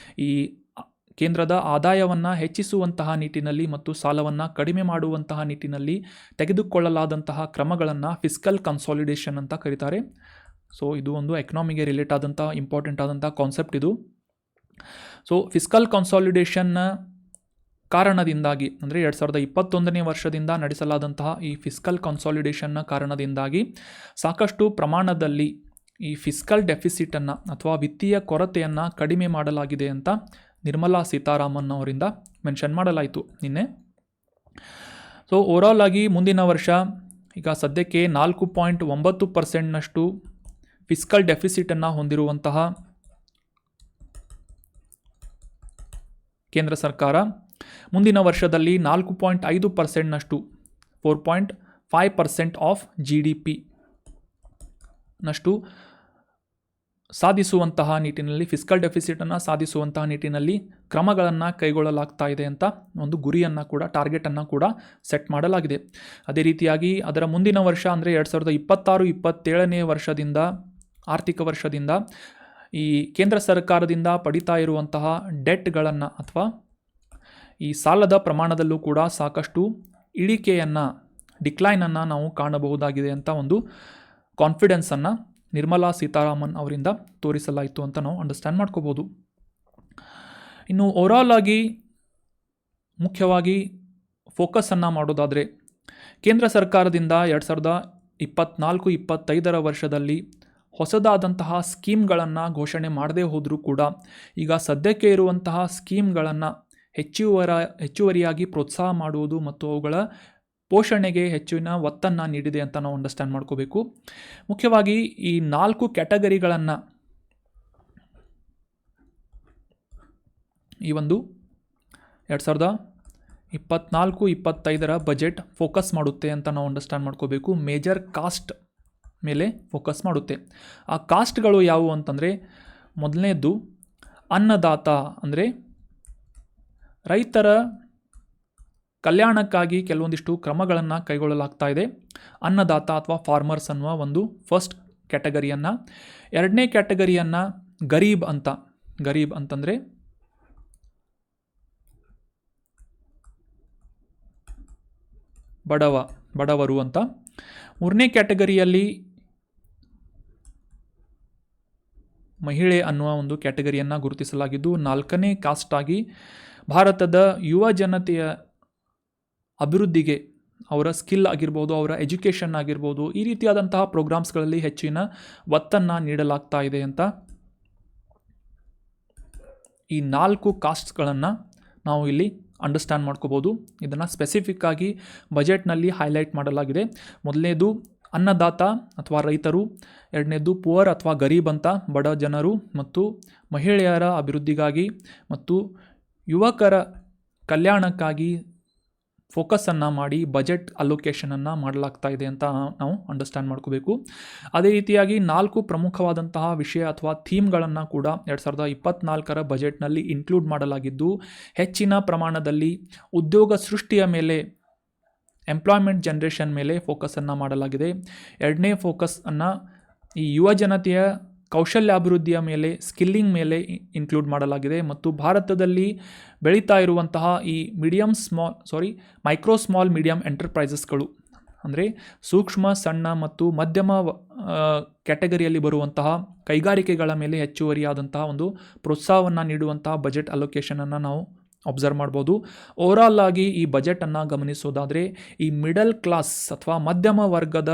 ಈ ಕೇಂದ್ರದ ಆದಾಯವನ್ನು ಹೆಚ್ಚಿಸುವಂತಹ ನಿಟ್ಟಿನಲ್ಲಿ ಮತ್ತು ಸಾಲವನ್ನು ಕಡಿಮೆ ಮಾಡುವಂತಹ ನಿಟ್ಟಿನಲ್ಲಿ ತೆಗೆದುಕೊಳ್ಳಲಾದಂತಹ ಕ್ರಮಗಳನ್ನು ಫಿಸ್ಕಲ್ ಕನ್ಸಾಲಿಡೇಷನ್ ಅಂತ ಕರೀತಾರೆ. ಸೊ ಇದು ಒಂದು ಎಕನಾಮಿಗೆ ರಿಲೇಟ್ ಆದಂಥ ಇಂಪಾರ್ಟೆಂಟ್ ಆದಂಥ ಕಾನ್ಸೆಪ್ಟ್ ಇದು. ಸೊ ಫಿಸ್ಕಲ್ ಕನ್ಸಾಲಿಡೇಷನ್ನ ಕಾರಣದಿಂದಾಗಿ, ಅಂದರೆ 2021ನೇ ವರ್ಷದಿಂದ ನಡೆಸಲಾದಂತಹ ಈ ಫಿಸ್ಕಲ್ ಕನ್ಸಾಲಿಡೇಷನ್ನ ಕಾರಣದಿಂದಾಗಿ ಸಾಕಷ್ಟು ಪ್ರಮಾಣದಲ್ಲಿ ಈ ಫಿಸ್ಕಲ್ ಡೆಫಿಸಿಟನ್ನು ಅಥವಾ ವಿತ್ತೀಯ ಕೊರತೆಯನ್ನು ಕಡಿಮೆ ಮಾಡಲಾಗಿದೆ ಅಂತ ನಿರ್ಮಲಾ ಸೀತಾರಾಮನ್ ಅವರಿಂದ ಮೆನ್ಷನ್ ಮಾಡಲಾಯಿತು ನಿನ್ನೆ. ಸೊ ಓವರಾಲ್ ಆಗಿ ಮುಂದಿನ ವರ್ಷ ಈಗ ಸದ್ಯಕ್ಕೆ 4.9%ನಷ್ಟು ಫಿಸ್ಕಲ್ ಡೆಫಿಸಿಟನ್ನು ಹೊಂದಿರುವಂತಹ ಕೇಂದ್ರ ಸರ್ಕಾರ ಮುಂದಿನ ವರ್ಷದಲ್ಲಿ 4.5%ನಷ್ಟು 4.5% ಆಫ್ GDP ನಷ್ಟು ಸಾಧಿಸುವಂತಹ ನಿಟ್ಟಿನಲ್ಲಿ, ಫಿಸ್ಕಲ್ ಡೆಫಿಸಿಟನ್ನು ಸಾಧಿಸುವಂತಹ ನಿಟ್ಟಿನಲ್ಲಿ ಕ್ರಮಗಳನ್ನು ಕೈಗೊಳ್ಳಲಾಗ್ತಾ ಇದೆ ಅಂತ ಒಂದು ಗುರಿಯನ್ನು ಕೂಡ, ಟಾರ್ಗೆಟನ್ನು ಕೂಡ ಸೆಟ್ ಮಾಡಲಾಗಿದೆ. ಅದೇ ರೀತಿಯಾಗಿ ಅದರ ಮುಂದಿನ ವರ್ಷ ಅಂದರೆ 2026-27ನೇ ವರ್ಷದಿಂದ, ಆರ್ಥಿಕ ವರ್ಷದಿಂದ ಈ ಕೇಂದ್ರ ಸರ್ಕಾರದಿಂದ ಪಡಿತಾ ಇರುವಂತಹ ಡೆಟ್ಗಳನ್ನು ಅಥವಾ ಈ ಸಾಲದ ಪ್ರಮಾಣದಲ್ಲೂ ಕೂಡ ಸಾಕಷ್ಟು ಇಳಿಕೆಯನ್ನು, ಡಿಕ್ಲೈನನ್ನು ನಾವು ಕಾಣಬಹುದಾಗಿದೆ ಅಂತ ಒಂದು ಕಾನ್ಫಿಡೆನ್ಸನ್ನು ನಿರ್ಮಲಾ ಸೀತಾರಾಮನ್ ಅವರಿಂದ ತೋರಿಸಲಾಯಿತು ಅಂತ ನಾವು ಅಂಡರ್ಸ್ಟ್ಯಾಂಡ್ ಮಾಡ್ಕೋಬೋದು. ಇನ್ನು ಓವರಾಲ್ ಆಗಿ ಮುಖ್ಯವಾಗಿ ಫೋಕಸನ್ನು ಮಾಡೋದಾದರೆ, ಕೇಂದ್ರ ಸರ್ಕಾರದಿಂದ 2024-25ರ ವರ್ಷದಲ್ಲಿ ಹೊಸದಾದಂತಹ ಸ್ಕೀಮ್ಗಳನ್ನು ಘೋಷಣೆ ಮಾಡದೇ ಹೋದರೂ ಕೂಡ ಈಗ ಸದ್ಯಕ್ಕೆ ಇರುವಂತಹ ಸ್ಕೀಮ್ಗಳನ್ನು ಹೆಚ್ಚುವರಿಯಾಗಿ ಪ್ರೋತ್ಸಾಹ ಮಾಡುವುದು ಮತ್ತು ಅವುಗಳ ಪೋಷಣೆಗೆ ಹೆಚ್ಚಿನ ಒತ್ತನ್ನು ನೀಡಿದೆ ಅಂತ ನಾವು ಅಂಡರ್ಸ್ಟ್ಯಾಂಡ್ ಮಾಡ್ಕೋಬೇಕು. ಮುಖ್ಯವಾಗಿ ಈ 4 ಕ್ಯಾಟಗರಿಗಳನ್ನು ಈ ಒಂದು 2024-25ರ ಬಜೆಟ್ ಫೋಕಸ್ ಮಾಡುತ್ತೆ ಅಂತ ನಾವು ಅಂಡರ್ಸ್ಟ್ಯಾಂಡ್ ಮಾಡ್ಕೋಬೇಕು. ಮೇಜರ್ ಕಾಸ್ಟ್ ಮೇಲೆ ಫೋಕಸ್ ಮಾಡುತ್ತೆ. ಆ ಕಾಸ್ಟ್ಗಳು ಯಾವುವು ಅಂತಂದರೆ, ಮೊದಲನೇದ್ದು ಅನ್ನದಾತ, ಅಂದರೆ ರೈತರ ಕಲ್ಯಾಣಕ್ಕಾಗಿ ಕೆಲವೊಂದಿಷ್ಟು ಕ್ರಮಗಳನ್ನು ಕೈಗೊಳ್ಳಲಾಗ್ತಾ ಇದೆ. ಅನ್ನದಾತ ಅಥವಾ ಫಾರ್ಮರ್ಸ್ ಅನ್ನುವ ಒಂದು ಫಸ್ಟ್ ಕ್ಯಾಟಗರಿಯನ್ನು. ಎರಡನೇ ಕ್ಯಾಟಗರಿಯನ್ನು ಗರೀಬ್ ಅಂತಂದರೆ ಬಡವರು ಅಂತ. ಮೂರನೇ ಕ್ಯಾಟಗರಿಯಲ್ಲಿ ಮಹಿಳೆ ಅನ್ನುವ ಒಂದು ಕ್ಯಾಟಗರಿಯನ್ನು ಗುರುತಿಸಲಾಗಿದ್ದು, 4ನೇ ಕಾಸ್ಟ್ ಆಗಿ ಭಾರತದ ಯುವ ಜನತೆಯ ಅಭಿವೃದ್ಧಿಗೆ ಅವರ ಸ್ಕಿಲ್ ಆಗಿರ್ಬೋದು, ಅವರ ಎಜುಕೇಷನ್ ಆಗಿರ್ಬೋದು, ಈ ರೀತಿಯಾದಂತಹ ಪ್ರೋಗ್ರಾಮ್ಸ್ಗಳಲ್ಲಿ ಹೆಚ್ಚಿನ ಒತ್ತನ್ನು ನೀಡಲಾಗ್ತಾ ಇದೆ ಅಂತ ಈ 4 ಕಾಸ್ಟ್ಸ್ಗಳನ್ನು ನಾವು ಇಲ್ಲಿ ಅಂಡರ್ಸ್ಟ್ಯಾಂಡ್ ಮಾಡ್ಕೋಬೋದು. ಇದನ್ನು ಸ್ಪೆಸಿಫಿಕ್ ಆಗಿ ಬಜೆಟ್ನಲ್ಲಿ ಹೈಲೈಟ್ ಮಾಡಲಾಗಿದೆ. ಮೊದಲನೇದು ಅನ್ನದಾತ ಅಥವಾ ರೈತರು, ಎರಡನೇದು ಪುವರ್ ಅಥವಾ ಗರೀಬ್ ಅಂತ ಬಡ ಜನರು, ಮತ್ತು ಮಹಿಳೆಯರ ಅಭಿವೃದ್ಧಿಗಾಗಿ ಮತ್ತು ಯುವಕರ ಕಲ್ಯಾಣಕ್ಕಾಗಿ ಫೋಕಸನ್ನು ಮಾಡಿ ಬಜೆಟ್ ಅಲೋಕೇಶನನ್ನು ಮಾಡಲಾಗ್ತಾ ಇದೆ ಅಂತ ನಾವು ಅಂಡರ್ಸ್ಟ್ಯಾಂಡ್ ಮಾಡ್ಕೋಬೇಕು. ಅದೇ ರೀತಿಯಾಗಿ 4 ಪ್ರಮುಖವಾದಂತಹ ವಿಷಯ ಅಥವಾ ಥೀಮ್ಗಳನ್ನು ಕೂಡ 2024ರ ಬಜೆಟ್ನಲ್ಲಿ ಇನ್ಕ್ಲೂಡ್ ಮಾಡಲಾಗಿದ್ದು, ಹೆಚ್ಚಿನ ಪ್ರಮಾಣದಲ್ಲಿ ಉದ್ಯೋಗ ಸೃಷ್ಟಿಯ ಮೇಲೆ, ಎಂಪ್ಲಾಯ್ಮೆಂಟ್ ಜನರೇಷನ್ ಮೇಲೆ ಫೋಕಸನ್ನು ಮಾಡಲಾಗಿದೆ. ಎರಡನೇ ಫೋಕಸನ್ನು ಈ ಯುವ ಜನತೆಯ ಕೌಶಲ್ಯಾಭಿವೃದ್ಧಿಯ ಮೇಲೆ, ಸ್ಕಿಲ್ಲಿಂಗ್ ಮೇಲೆ ಇನ್ಕ್ಲೂಡ್ ಮಾಡಲಾಗಿದೆ. ಮತ್ತು ಭಾರತದಲ್ಲಿ ಬೆಳೀತಾ ಇರುವಂತಹ ಈ ಮೈಕ್ರೋ ಸ್ಮಾಲ್ ಮೀಡಿಯಂ ಎಂಟರ್ಪ್ರೈಸಸ್ಗಳು, ಅಂದರೆ ಸೂಕ್ಷ್ಮ, ಸಣ್ಣ ಮತ್ತು ಮಧ್ಯಮ ಕ್ಯಾಟಗರಿಯಲ್ಲಿ ಬರುವಂತಹ ಕೈಗಾರಿಕೆಗಳ ಮೇಲೆ ಹೆಚ್ಚುವರಿಯಾದಂತಹ ಒಂದು ಪ್ರೋತ್ಸಾಹವನ್ನು ನೀಡುವಂತಹ ಬಜೆಟ್ ಅಲೋಕೇಶನನ್ನು ನಾವು ಅಬ್ಸರ್ವ್ ಮಾಡ್ಬೋದು. ಓವರಾಲ್ ಆಗಿ ಈ ಬಜೆಟನ್ನು ಗಮನಿಸೋದಾದರೆ ಈ ಮಿಡಲ್ ಕ್ಲಾಸ್ ಅಥವಾ ಮಧ್ಯಮ ವರ್ಗದ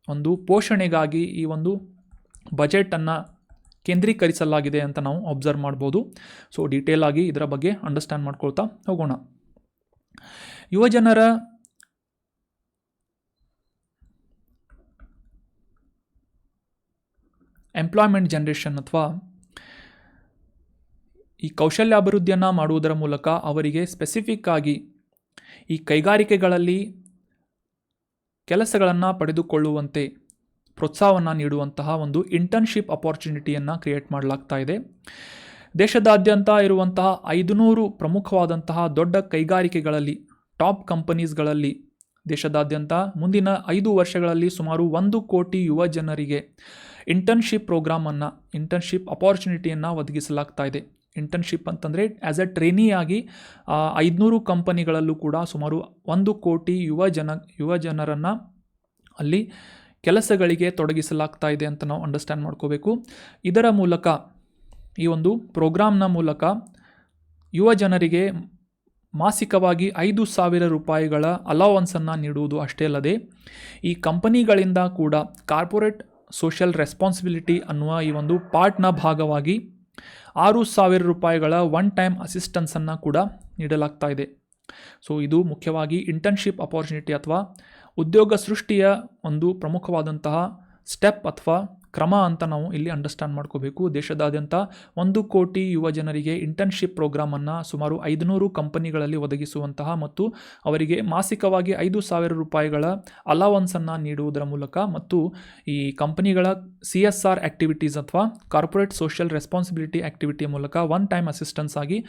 ಒಂದು ಪೋಷಣೆಗಾಗಿ ಈ ಒಂದು ಬಜೆಟನ್ನು ಕೇಂದ್ರೀಕರಿಸಲಾಗಿದೆ ಅಂತ ನಾವು ಅಬ್ಸರ್ವ್ ಮಾಡ್ಬೋದು. ಸೊ ಡೀಟೇಲ್ ಆಗಿ ಇದರ ಬಗ್ಗೆ ಅಂಡರ್ಸ್ಟ್ಯಾಂಡ್ ಮಾಡ್ಕೊಳ್ತಾ ಹೋಗೋಣ. ಯುವಜನರ ಎಂಪ್ಲಾಯ್ಮೆಂಟ್ ಜನರೇಷನ್ ಅಥವಾ ಈ ಕೌಶಲ್ಯಾಭಿವೃದ್ಧಿಯನ್ನು ಮಾಡುವುದರ ಮೂಲಕ ಅವರಿಗೆ ಸ್ಪೆಸಿಫಿಕ್ ಆಗಿ ಈ ಕೈಗಾರಿಕೆಗಳಲ್ಲಿ ಕೆಲಸಗಳನ್ನು ಪಡೆದುಕೊಳ್ಳುವಂತೆ ಪ್ರೋತ್ಸಾಹವನ್ನು ನೀಡುವಂತಹ ಒಂದು ಇಂಟರ್ನ್ಶಿಪ್ ಅಪಾರ್ಚುನಿಟಿಯನ್ನು ಕ್ರಿಯೇಟ್ ಮಾಡಲಾಗ್ತಾ ಇದೆ. ದೇಶದಾದ್ಯಂತ ಇರುವಂತಹ 500 ಪ್ರಮುಖವಾದಂತಹ ದೊಡ್ಡ ಕೈಗಾರಿಕೆಗಳಲ್ಲಿ, ಟಾಪ್ ಕಂಪನೀಸ್ಗಳಲ್ಲಿ ದೇಶದಾದ್ಯಂತ ಮುಂದಿನ 5 ವರ್ಷಗಳಲ್ಲಿ ಸುಮಾರು 1 ಕೋಟಿ ಯುವ ಜನರಿಗೆ ಇಂಟರ್ನ್ಶಿಪ್ ಪ್ರೋಗ್ರಾಮನ್ನು, ಇಂಟರ್ನ್ಶಿಪ್ ಅಪಾರ್ಚುನಿಟಿಯನ್ನು ಒದಗಿಸಲಾಗ್ತಾ ಇದೆ. ಇಂಟರ್ನ್ಶಿಪ್ ಅಂತಂದರೆ ಆ್ಯಸ್ ಎ ಟ್ರೈನಿಯಾಗಿ 500 ಕಂಪನಿಗಳಲ್ಲೂ ಕೂಡ ಸುಮಾರು 1 ಕೋಟಿ ಯುವ ಜನರನ್ನು ಅಲ್ಲಿ ಕೆಲಸಗಳಿಗೆ ತೊಡಗಿಸಲಾಗ್ತಾ ಇದೆ ಅಂತ ನಾವು ಅಂಡರ್ಸ್ಟ್ಯಾಂಡ್ ಮಾಡ್ಕೋಬೇಕು. ಇದರ ಮೂಲಕ, ಈ ಒಂದು ಪ್ರೋಗ್ರಾಮ್ನ ಮೂಲಕ ಯುವ ಜನರಿಗೆ ಮಾಸಿಕವಾಗಿ 5,000 ರೂಪಾಯಿಗಳ ಅಲೌವನ್ಸನ್ನು ನೀಡುವುದು ಅಷ್ಟೇ ಅಲ್ಲದೆ, ಈ ಕಂಪನಿಗಳಿಂದ ಕೂಡ ಕಾರ್ಪೊರೇಟ್ ಸೋಷಿಯಲ್ ರೆಸ್ಪಾನ್ಸಿಬಿಲಿಟಿ ಅನ್ನುವ ಈ ಒಂದು ಪಾರ್ಟ್ನ ಭಾಗವಾಗಿ 6,000 ರೂಪಾಯಿಗಳ ಒನ್ ಟೈಮ್ ಅಸಿಸ್ಟೆನ್ಸನ್ನು ಕೂಡ ನೀಡಲಾಗ್ತಾ ಇದೆ. ಸೊ ಇದು ಮುಖ್ಯವಾಗಿ ಇಂಟರ್ನ್ಶಿಪ್ ಅಪಾರ್ಚುನಿಟಿ ಅಥವಾ ಉದ್ಯೋಗ ಸೃಷ್ಟಿಯ ಒಂದು ಪ್ರಮುಖವಾದಂತಹ ಸ್ಟೆಪ್ ಅಥವಾ ಕ್ರಮ ಅಂತ ನಾವು ಇಲ್ಲಿ ಅಂಡರ್ಸ್ಟ್ಯಾಂಡ್ ಮಾಡ್ಕೋಬೇಕು. ದೇಶದಾದ್ಯಂತ 1 ಕೋಟಿ ಯುವ ಜನರಿಗೆ ಇಂಟರ್ನ್ಶಿಪ್ ಪ್ರೋಗ್ರಾಮನ್ನು ಸುಮಾರು 500 ಕಂಪನಿಗಳಲ್ಲಿ ಒದಗಿಸುವಂತಹ ಮತ್ತು ಅವರಿಗೆ ಮಾಸಿಕವಾಗಿ 5,000 ರೂಪಾಯಿಗಳ ಅಲೌವನ್ಸನ್ನು ನೀಡುವುದರ ಮೂಲಕ ಮತ್ತು ಈ ಕಂಪನಿಗಳ CSR ಆ್ಯಕ್ಟಿವಿಟೀಸ್ ಅಥವಾ ಕಾರ್ಪೊರೇಟ್ ಸೋಷಿಯಲ್ ರೆಸ್ಪಾನ್ಸಿಬಿಲಿಟಿ ಆ್ಯಕ್ಟಿವಿಟಿಯ ಮೂಲಕ ಒನ್ ಟೈಮ್ ಅಸಿಸ್ಟೆನ್ಸ್ ಆಗಿ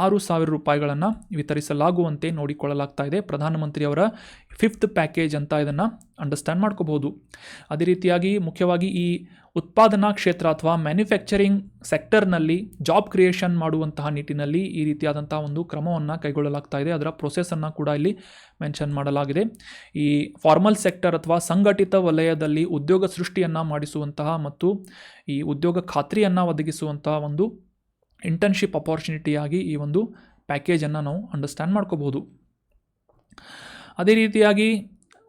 6,000 ರೂಪಾಯಿಗಳನ್ನು ವಿತರಿಸಲಾಗುವಂತೆ ನೋಡಿಕೊಳ್ಳಲಾಗ್ತಾ ಇದೆ. ಪ್ರಧಾನಮಂತ್ರಿಯವರ 5th ಪ್ಯಾಕೇಜ್ ಅಂತ ಇದನ್ನು ಅಂಡರ್ಸ್ಟ್ಯಾಂಡ್ ಮಾಡ್ಕೋಬಹುದು. ಅದೇ ರೀತಿಯಾಗಿ ಮುಖ್ಯವಾಗಿ ಈ ಉತ್ಪಾದನಾ ಕ್ಷೇತ್ರ ಅಥವಾ ಮ್ಯಾನುಫ್ಯಾಕ್ಚರಿಂಗ್ ಸೆಕ್ಟರ್ನಲ್ಲಿ ಜಾಬ್ ಕ್ರಿಯೇಷನ್ ಮಾಡುವಂತಹ ನಿಟ್ಟಿನಲ್ಲಿ ಈ ರೀತಿಯಾದಂತಹ ಒಂದು ಕ್ರಮವನ್ನು ಕೈಗೊಳ್ಳಲಾಗ್ತಾ ಇದೆ. ಅದರ ಪ್ರೊಸೆಸನ್ನು ಕೂಡ ಇಲ್ಲಿ ಮೆನ್ಷನ್ ಮಾಡಲಾಗಿದೆ. ಈ ಫಾರ್ಮಲ್ ಸೆಕ್ಟರ್ ಅಥವಾ ಸಂಘಟಿತ ವಲಯದಲ್ಲಿ ಉದ್ಯೋಗ ಸೃಷ್ಟಿಯನ್ನು ಮಾಡಿಸುವಂತಹ ಮತ್ತು ಈ ಉದ್ಯೋಗ ಖಾತ್ರಿಯನ್ನು ಒದಗಿಸುವಂತಹ ಒಂದು ಇಂಟರ್ನ್ಶಿಪ್ ಅಪಾರ್ಚುನಿಟಿಯಾಗಿ ಈ ಒಂದು ಪ್ಯಾಕೇಜನ್ನು ನಾವು ಅಂಡರ್ಸ್ಟ್ಯಾಂಡ್ ಮಾಡ್ಕೋಬಹುದು. ಅದೇ ರೀತಿಯಾಗಿ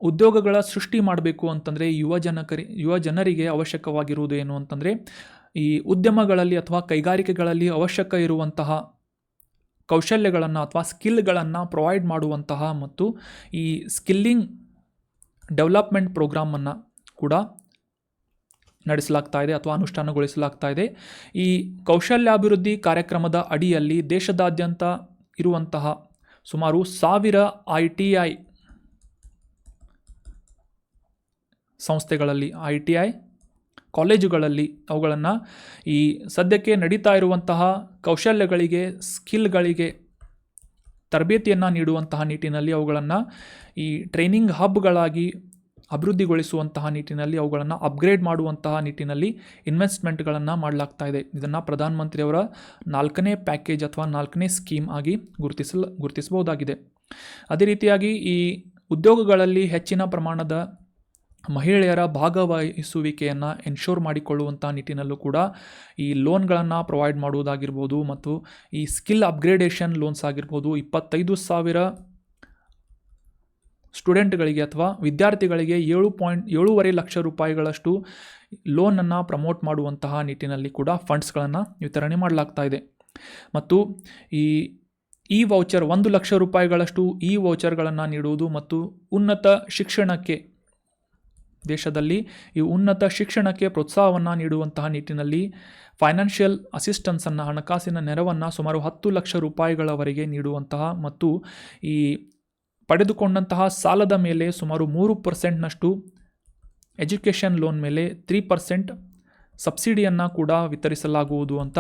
ಉದ್ಯೋಗಗಳ ಸೃಷ್ಟಿ ಮಾಡಬೇಕು ಅಂತಂದರೆ ಯುವ ಜನರಿಗೆ ಅವಶ್ಯಕವಾಗಿರುವುದು ಏನು ಅಂತಂದರೆ, ಈ ಉದ್ಯಮಗಳಲ್ಲಿ ಅಥವಾ ಕೈಗಾರಿಕೆಗಳಲ್ಲಿ ಅವಶ್ಯಕ ಇರುವಂತಹ ಕೌಶಲ್ಯಗಳನ್ನು ಅಥವಾ ಸ್ಕಿಲ್ಗಳನ್ನು ಪ್ರೊವೈಡ್ ಮಾಡುವಂತಹ ಮತ್ತು ಈ ಸ್ಕಿಲ್ಲಿಂಗ್ ಡೆವಲಪ್ಮೆಂಟ್ ಪ್ರೋಗ್ರಾಮನ್ನು ಕೂಡ ನಡೆಸಲಾಗ್ತಾ ಇದೆ ಅಥವಾ ಅನುಷ್ಠಾನಗೊಳಿಸಲಾಗ್ತಾ ಇದೆ. ಈ ಕೌಶಲ್ಯಾಭಿವೃದ್ಧಿ ಕಾರ್ಯಕ್ರಮದ ಅಡಿಯಲ್ಲಿ ದೇಶದಾದ್ಯಂತ ಇರುವಂತಹ ಸುಮಾರು 1000 ITI ಸಂಸ್ಥೆಗಳಲ್ಲಿ, ITI ಕಾಲೇಜುಗಳಲ್ಲಿ ಅವುಗಳನ್ನು ಈ ಸದ್ಯಕ್ಕೆ ನಡೀತಾ ಇರುವಂತಹ ಕೌಶಲ್ಯಗಳಿಗೆ, ಸ್ಕಿಲ್ಗಳಿಗೆ ತರಬೇತಿಯನ್ನು ನೀಡುವಂತಹ ನಿಟ್ಟಿನಲ್ಲಿ ಅವುಗಳನ್ನು ಈ ಟ್ರೈನಿಂಗ್ ಹಬ್ಗಳಾಗಿ ಅಭಿವೃದ್ಧಿಗೊಳಿಸುವಂತಹ ನಿಟ್ಟಿನಲ್ಲಿ, ಅವುಗಳನ್ನು ಅಪ್ಗ್ರೇಡ್ ಮಾಡುವಂತಹ ನಿಟ್ಟಿನಲ್ಲಿ ಇನ್ವೆಸ್ಟ್ಮೆಂಟ್ಗಳನ್ನು ಮಾಡಲಾಗ್ತಾ ಇದೆ. ಇದನ್ನು ಪ್ರಧಾನಮಂತ್ರಿಯವರ 4ನೇ ಪ್ಯಾಕೇಜ್ ಅಥವಾ 4ನೇ ಸ್ಕೀಮ್ ಆಗಿ ಗುರುತಿಸಬಹುದಾಗಿದೆ. ಅದೇ ರೀತಿಯಾಗಿ ಈ ಉದ್ಯೋಗಗಳಲ್ಲಿ ಹೆಚ್ಚಿನ ಪ್ರಮಾಣದ ಮಹಿಳೆಯರ ಭಾಗವಹಿಸುವಿಕೆಯನ್ನು ಎನ್ಶೋರ್ ಮಾಡಿಕೊಳ್ಳುವಂಥ ನಿಟ್ಟಿನಲ್ಲೂ ಕೂಡ ಈ ಲೋನ್ಗಳನ್ನು ಪ್ರೊವೈಡ್ ಮಾಡುವುದಾಗಿರ್ಬೋದು ಮತ್ತು ಈ ಸ್ಕಿಲ್ ಅಪ್ಗ್ರೇಡೇಷನ್ ಲೋನ್ಸ್ ಆಗಿರ್ಬೋದು 25,000 ಸ್ಟೂಡೆಂಟ್ಗಳಿಗೆ ಅಥವಾ ವಿದ್ಯಾರ್ಥಿಗಳಿಗೆ 7.7 ಲಕ್ಷ ರೂಪಾಯಿಗಳಷ್ಟು ಲೋನನ್ನು ಪ್ರಮೋಟ್ ಮಾಡುವಂತಹ ನಿಟ್ಟಿನಲ್ಲಿ ಕೂಡ ಫಂಡ್ಸ್ಗಳನ್ನು ವಿತರಣೆ ಮಾಡಲಾಗ್ತಾ ಇದೆ. ಮತ್ತು ಈ ವೌಚರ್ 1 ಲಕ್ಷ ರೂಪಾಯಿಗಳಷ್ಟು ಈ ವೌಚರ್ಗಳನ್ನು ನೀಡುವುದು ಮತ್ತು ಉನ್ನತ ಶಿಕ್ಷಣಕ್ಕೆ ದೇಶದಲ್ಲಿ ಈ ಉನ್ನತ ಶಿಕ್ಷಣಕ್ಕೆ ಪ್ರೋತ್ಸಾಹವನ್ನು ನೀಡುವಂತಹ ನಿಟ್ಟಿನಲ್ಲಿ ಫೈನಾನ್ಷಿಯಲ್ ಅಸಿಸ್ಟೆನ್ಸನ್ನು ಹಣಕಾಸಿನ ನೆರವನ್ನು ಸುಮಾರು 10 ಲಕ್ಷ ರೂಪಾಯಿಗಳವರೆಗೆ ನೀಡುವಂತಹ ಮತ್ತು ಈ ಪಡೆದುಕೊಂಡಂತಹ ಸಾಲದ ಮೇಲೆ ಸುಮಾರು 3%ನಷ್ಟು ಎಜುಕೇಷನ್ ಲೋನ್ ಮೇಲೆ 3% ಸಬ್ಸಿಡಿಯನ್ನು ಕೂಡ ವಿತರಿಸಲಾಗುವುದು ಅಂತ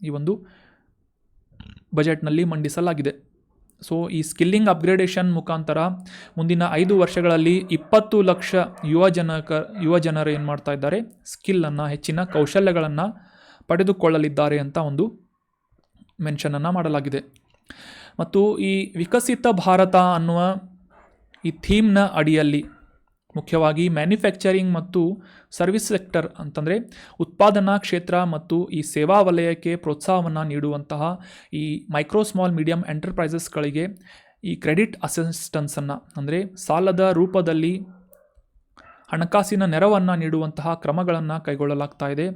ಈ ಒಂದು ಬಜೆಟ್ನಲ್ಲಿ ಮಂಡಿಸಲಾಗಿದೆ. ಸೊ ಈ ಸ್ಕಿಲ್ಲಿಂಗ್ ಅಪ್ಗ್ರೇಡೇಷನ್ ಮುಖಾಂತರ ಮುಂದಿನ 5 ವರ್ಷಗಳಲ್ಲಿ 20 ಲಕ್ಷ ಯುವ ಜನರು ಏನು ಮಾಡ್ತಾ ಇದ್ದಾರೆ, ಸ್ಕಿಲ್ಲನ್ನು ಹೆಚ್ಚಿನ ಕೌಶಲ್ಯಗಳನ್ನು ಪಡೆದುಕೊಳ್ಳಲಿದ್ದಾರೆ ಅಂತ ಒಂದು ಮೆನ್ಷನನ್ನು ಮಾಡಲಾಗಿದೆ. ಮತ್ತು ಈ ವಿಕಸಿತ ಭಾರತ ಅನ್ನುವ ಈ ಥೀಮ್ನ ಅಡಿಯಲ್ಲಿ ಮುಖ್ಯವಾಗಿ ಮ್ಯಾನುಫ್ಯಾಕ್ಚರಿಂಗ್ ಮತ್ತು ಸರ್ವಿಸ್ ಸೆಕ್ಟರ್ ಅಂತಂದರೆ ಉತ್ಪಾದನಾ ಕ್ಷೇತ್ರ ಮತ್ತು ಈ ಸೇವಾ ವಲಯಕ್ಕೆ ಪ್ರೋತ್ಸಾಹವನ್ನು ನೀಡುವಂತಹ ಈ ಮೈಕ್ರೋ ಸ್ಮಾಲ್ ಮೀಡಿಯಂ ಎಂಟರ್ಪ್ರೈಸಸ್ಗಳಿಗೆ ಈ ಕ್ರೆಡಿಟ್ ಅಸಿಸ್ಟೆನ್ಸನ್ನು ಅಂದರೆ ಸಾಲದ ರೂಪದಲ್ಲಿ ಹಣಕಾಸಿನ ನೆರವನ್ನು ನೀಡುವಂತಹ ಕ್ರಮಗಳನ್ನು ಕೈಗೊಳ್ಳಲಾಗ್ತಾ ಇದೆ.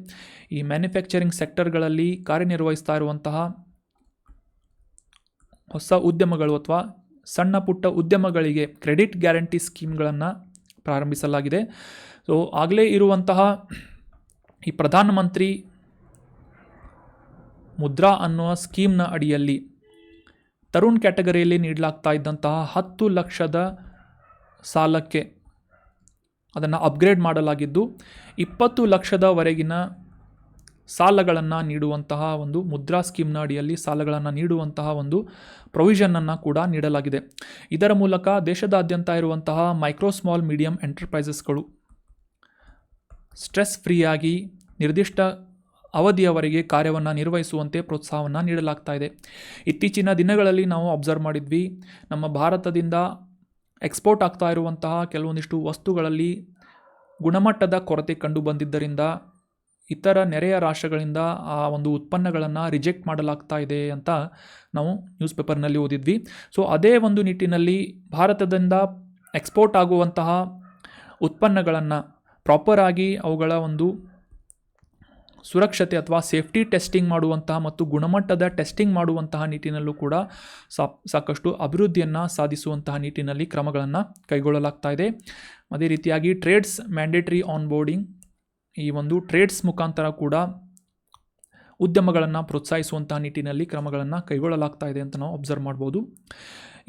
ಈ ಮ್ಯಾನುಫ್ಯಾಕ್ಚರಿಂಗ್ ಸೆಕ್ಟರ್ಗಳಲ್ಲಿ ಕಾರ್ಯನಿರ್ವಹಿಸ್ತಾ ಇರುವಂತಹ ಹೊಸ ಉದ್ಯಮಗಳು ಅಥವಾ ಸಣ್ಣ ಪುಟ್ಟ ಉದ್ಯಮಗಳಿಗೆ ಕ್ರೆಡಿಟ್ ಗ್ಯಾರಂಟಿ ಸ್ಕೀಮ್ಗಳನ್ನು ಪ್ರಾರಂಭಿಸಲಾಗಿದೆ. ಸೊ ಆಗಲೇ ಇರುವಂತಹ ಈ ಪ್ರಧಾನಮಂತ್ರಿ ಮುದ್ರಾ ಅನ್ನುವ ಸ್ಕೀಮ್ನ ಅಡಿಯಲ್ಲಿ ತರುಣ್ ಕ್ಯಾಟಗರಿಯಲ್ಲಿ ನೀಡಲಾಗ್ತಾ ಇದ್ದಂತಹ 10 ಲಕ್ಷದ ಸಾಲಕ್ಕೆ ಅದನ್ನು ಅಪ್ಗ್ರೇಡ್ ಮಾಡಲಾಗಿದ್ದು 20 ಲಕ್ಷದವರೆಗಿನ ಸಾಲಗಳನ್ನು ನೀಡುವಂತಹ ಒಂದು ಮುದ್ರಾ ಸ್ಕೀಮ್ನ ಅಡಿಯಲ್ಲಿ ಸಾಲಗಳನ್ನು ನೀಡುವಂತಹ ಒಂದು ಪ್ರೊವಿಷನನ್ನು ಕೂಡ ನೀಡಲಾಗಿದೆ. ಇದರ ಮೂಲಕ ದೇಶದಾದ್ಯಂತ ಇರುವಂತಹ ಮೈಕ್ರೋ ಸ್ಮಾಲ್ ಮೀಡಿಯಂ ಎಂಟರ್ಪ್ರೈಸಸ್ಗಳು ಸ್ಟ್ರೆಸ್ ಫ್ರೀಯಾಗಿ ನಿರ್ದಿಷ್ಟ ಅವಧಿಯವರೆಗೆ ಕಾರ್ಯವನ್ನು ನಿರ್ವಹಿಸುವಂತೆ ಪ್ರೋತ್ಸಾಹವನ್ನು ನೀಡಲಾಗ್ತಾ ಇದೆ. ಇತ್ತೀಚಿನ ದಿನಗಳಲ್ಲಿ ನಾವು ಅಬ್ಸರ್ವ್ ಮಾಡಿದ್ವಿ, ನಮ್ಮ ಭಾರತದಿಂದ ಎಕ್ಸ್ಪೋರ್ಟ್ ಆಗ್ತಾ ಇರುವಂತಹ ಕೆಲವೊಂದಿಷ್ಟು ವಸ್ತುಗಳಲ್ಲಿ ಗುಣಮಟ್ಟದ ಕೊರತೆ ಕಂಡು ಬಂದಿದ್ದರಿಂದ ಇತರ ನೆರೆಯ ರಾಷ್ಟ್ರಗಳಿಂದ ಆ ಒಂದು ಉತ್ಪನ್ನಗಳನ್ನು ರಿಜೆಕ್ಟ್ ಮಾಡಲಾಗ್ತಾ ಇದೆ ಅಂತ ನಾವು ನ್ಯೂಸ್ ಪೇಪರ್ನಲ್ಲಿ ಓದಿದ್ವಿ. ಸೊ ಅದೇ ಒಂದು ನಿಟ್ಟಿನಲ್ಲಿ ಭಾರತದಿಂದ ಎಕ್ಸ್ಪೋರ್ಟ್ ಆಗುವಂತಹ ಉತ್ಪನ್ನಗಳನ್ನು ಪ್ರಾಪರಾಗಿ ಅವುಗಳ ಒಂದು ಸುರಕ್ಷತೆ ಅಥವಾ ಸೇಫ್ಟಿ ಟೆಸ್ಟಿಂಗ್ ಮಾಡುವಂತಹ ಮತ್ತು ಗುಣಮಟ್ಟದ ಟೆಸ್ಟಿಂಗ್ ಮಾಡುವಂತಹ ನಿಟ್ಟಿನಲ್ಲೂ ಕೂಡ ಸಾಕಷ್ಟು ಅಭಿವೃದ್ಧಿಯನ್ನು ಸಾಧಿಸುವಂತಹ ನಿಟ್ಟಿನಲ್ಲಿ ಕ್ರಮಗಳನ್ನು ಕೈಗೊಳ್ಳಲಾಗ್ತಾ ಇದೆ. ಅದೇ ರೀತಿಯಾಗಿ ಟ್ರೇಡ್ಸ್ ಮ್ಯಾಂಡೇಟರಿ ಆನ್ಬೋರ್ಡಿಂಗ್, ಈ ಒಂದು ಟ್ರೇಡ್ಸ್ ಮುಖಾಂತರ ಕೂಡ ಉದ್ಯಮಗಳನ್ನು ಪ್ರೋತ್ಸಾಹಿಸುವಂತಹ ನಿಟ್ಟಿನಲ್ಲಿ ಕ್ರಮಗಳನ್ನು ಕೈಗೊಳ್ಳಲಾಗ್ತಾ ಇದೆ ಅಂತ ನಾವು ಅಬ್ಸರ್ವ್ ಮಾಡ್ಬೋದು.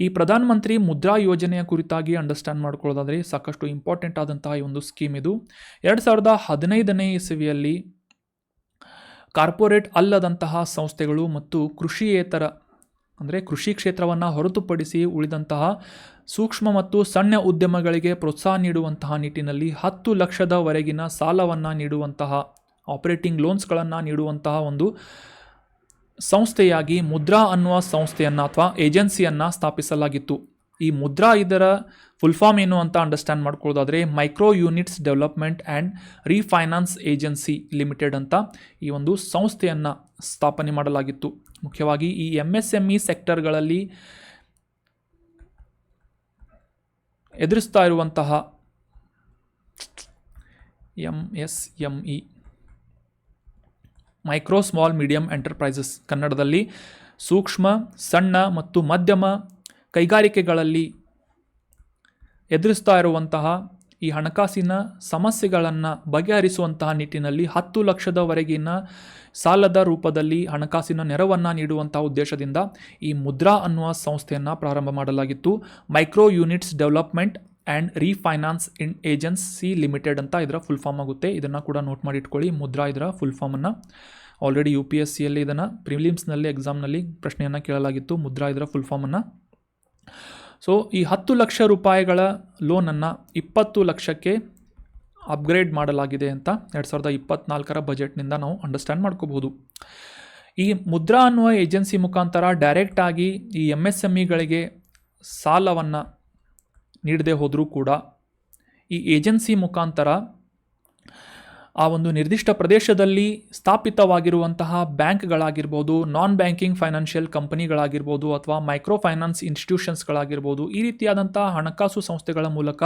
ಈ ಪ್ರಧಾನಮಂತ್ರಿ ಮುದ್ರಾ ಯೋಜನೆಯ ಕುರಿತಾಗಿ ಅಂಡರ್ಸ್ಟ್ಯಾಂಡ್ ಮಾಡ್ಕೊಳ್ಳೋದಾದರೆ ಸಾಕಷ್ಟು ಇಂಪಾರ್ಟೆಂಟ್ ಆದಂತಹ ಈ ಒಂದು ಸ್ಕೀಮ್ ಇದು 2015ನೇ ಇಸವಿಯಲ್ಲಿ ಕಾರ್ಪೊರೇಟ್ ಅಲ್ಲದಂತಹ ಸಂಸ್ಥೆಗಳು ಮತ್ತು ಕೃಷಿಯೇತರ ಅಂದರೆ ಕೃಷಿ ಕ್ಷೇತ್ರವನ್ನು ಹೊರತುಪಡಿಸಿ ಉಳಿದಂತಹ ಸೂಕ್ಷ್ಮ ಮತ್ತು ಸಣ್ಣ ಉದ್ಯಮಗಳಿಗೆ ಪ್ರೋತ್ಸಾಹ ನೀಡುವಂತಹ ನಿಟ್ಟಿನಲ್ಲಿ 10 ಲಕ್ಷದವರೆಗಿನ ಸಾಲವನ್ನು ನೀಡುವಂತಹ ಆಪರೇಟಿಂಗ್ ಲೋನ್ಸ್ಗಳನ್ನು ನೀಡುವಂತಹ ಒಂದು ಸಂಸ್ಥೆಯಾಗಿ ಮುದ್ರಾ ಅನ್ನುವ ಸಂಸ್ಥೆಯನ್ನು ಅಥವಾ ಏಜೆನ್ಸಿಯನ್ನು ಸ್ಥಾಪಿಸಲಾಗಿತ್ತು. ಈ ಮುದ್ರಾ ಇದರ ಫುಲ್ ಫಾರ್ಮ್ ಏನು ಅಂತ ಅಂಡರ್ಸ್ಟ್ಯಾಂಡ್ ಮಾಡ್ಕೊಳ್ಳೋದಾದರೆ Micro Units Development and Refinance Agency Limited ಅಂತ ಈ ಒಂದು ಸಂಸ್ಥೆಯನ್ನು ಸ್ಥಾಪನೆ ಮಾಡಲಾಗಿತ್ತು. ಮುಖ್ಯವಾಗಿ ಈ MSME ಸೆಕ್ಟರ್ಗಳಲ್ಲಿ ಎದುರಿಸ್ತಾ ಇರುವಂತಹ MSME micro small medium enterprises, ಕನ್ನಡದಲ್ಲಿ ಸೂಕ್ಷ್ಮ ಸಣ್ಣ ಮತ್ತು ಮಧ್ಯಮ ಕೈಗಾರಿಕೆಗಳಲ್ಲಿ ಎದುರಿಸ್ತಾ ಇರುವಂತಹ ಈ ಹಣಕಾಸಿನ ಸಮಸ್ಯೆಗಳನ್ನು ಬಗೆಹರಿಸುವಂತಹ ನಿಟ್ಟಿನಲ್ಲಿ 10 ಲಕ್ಷದವರೆಗಿನ ಸಾಲದ ರೂಪದಲ್ಲಿ ಹಣಕಾಸಿನ ನೆರವನ್ನು ನೀಡುವಂತಹ ಉದ್ದೇಶದಿಂದ ಈ ಮುದ್ರಾ ಅನ್ನುವ ಸಂಸ್ಥೆಯನ್ನು ಪ್ರಾರಂಭ ಮಾಡಲಾಗಿತ್ತು. Micro Units Development and Refinance Agency Limited ಅಂತ ಇದರ ಫುಲ್ ಫಾರ್ಮ್ ಆಗುತ್ತೆ. ಇದನ್ನು ಕೂಡ ನೋಟ್ ಮಾಡಿ ಇಟ್ಕೊಳ್ಳಿ. ಮುದ್ರಾ ಇದರ ಫುಲ್ ಫಾರ್ಮನ್ನು ಆಲ್ರೆಡಿ UPSCಯಲ್ಲಿ ಇದನ್ನು ಪ್ರಿಲಿಮ್ಸ್ನಲ್ಲಿ ಎಕ್ಸಾಮ್ನಲ್ಲಿ ಪ್ರಶ್ನೆಯನ್ನು ಕೇಳಲಾಗಿತ್ತು. ಮುದ್ರಾ ಇದರ ಫುಲ್ ಫಾರ್ಮನ್ನು. ಸೊ ಈ 10 ಲಕ್ಷ ರೂಪಾಯಿಗಳ ಲೋನನ್ನು 20 ಲಕ್ಷಕ್ಕೆ ಅಪ್ಗ್ರೇಡ್ ಮಾಡಲಾಗಿದೆ ಅಂತ 2024ರ ಬಜೆಟ್ನಿಂದ ನಾವು ಅಂಡರ್ಸ್ಟ್ಯಾಂಡ್ ಮಾಡ್ಕೋಬಹುದು. ಈ ಮುದ್ರಾ ಅನ್ನುವ ಏಜೆನ್ಸಿ ಮುಖಾಂತರ ಡೈರೆಕ್ಟಾಗಿ ಈ MSMEಗಳಿಗೆ ಸಾಲವನ್ನು ನೀಡದೆ ಹೋದರೂ ಕೂಡ ಈ ಏಜೆನ್ಸಿ ಮುಖಾಂತರ ಆ ಒಂದು ನಿರ್ದಿಷ್ಟ ಪ್ರದೇಶದಲ್ಲಿ ಸ್ಥಾಪಿತವಾಗಿರುವಂತಹ ಬ್ಯಾಂಕ್ಗಳಾಗಿರ್ಬೋದು, ನಾನ್ ಬ್ಯಾಂಕಿಂಗ್ ಫೈನಾನ್ಷಿಯಲ್ ಕಂಪನಿಗಳಾಗಿರ್ಬೋದು, ಅಥವಾ ಮೈಕ್ರೋ ಫೈನಾನ್ಸ್ ಇನ್ಸ್ಟಿಟ್ಯೂಷನ್ಸ್ಗಳಾಗಿರ್ಬೋದು, ಈ ರೀತಿಯಾದಂಥ ಹಣಕಾಸು ಸಂಸ್ಥೆಗಳ ಮೂಲಕ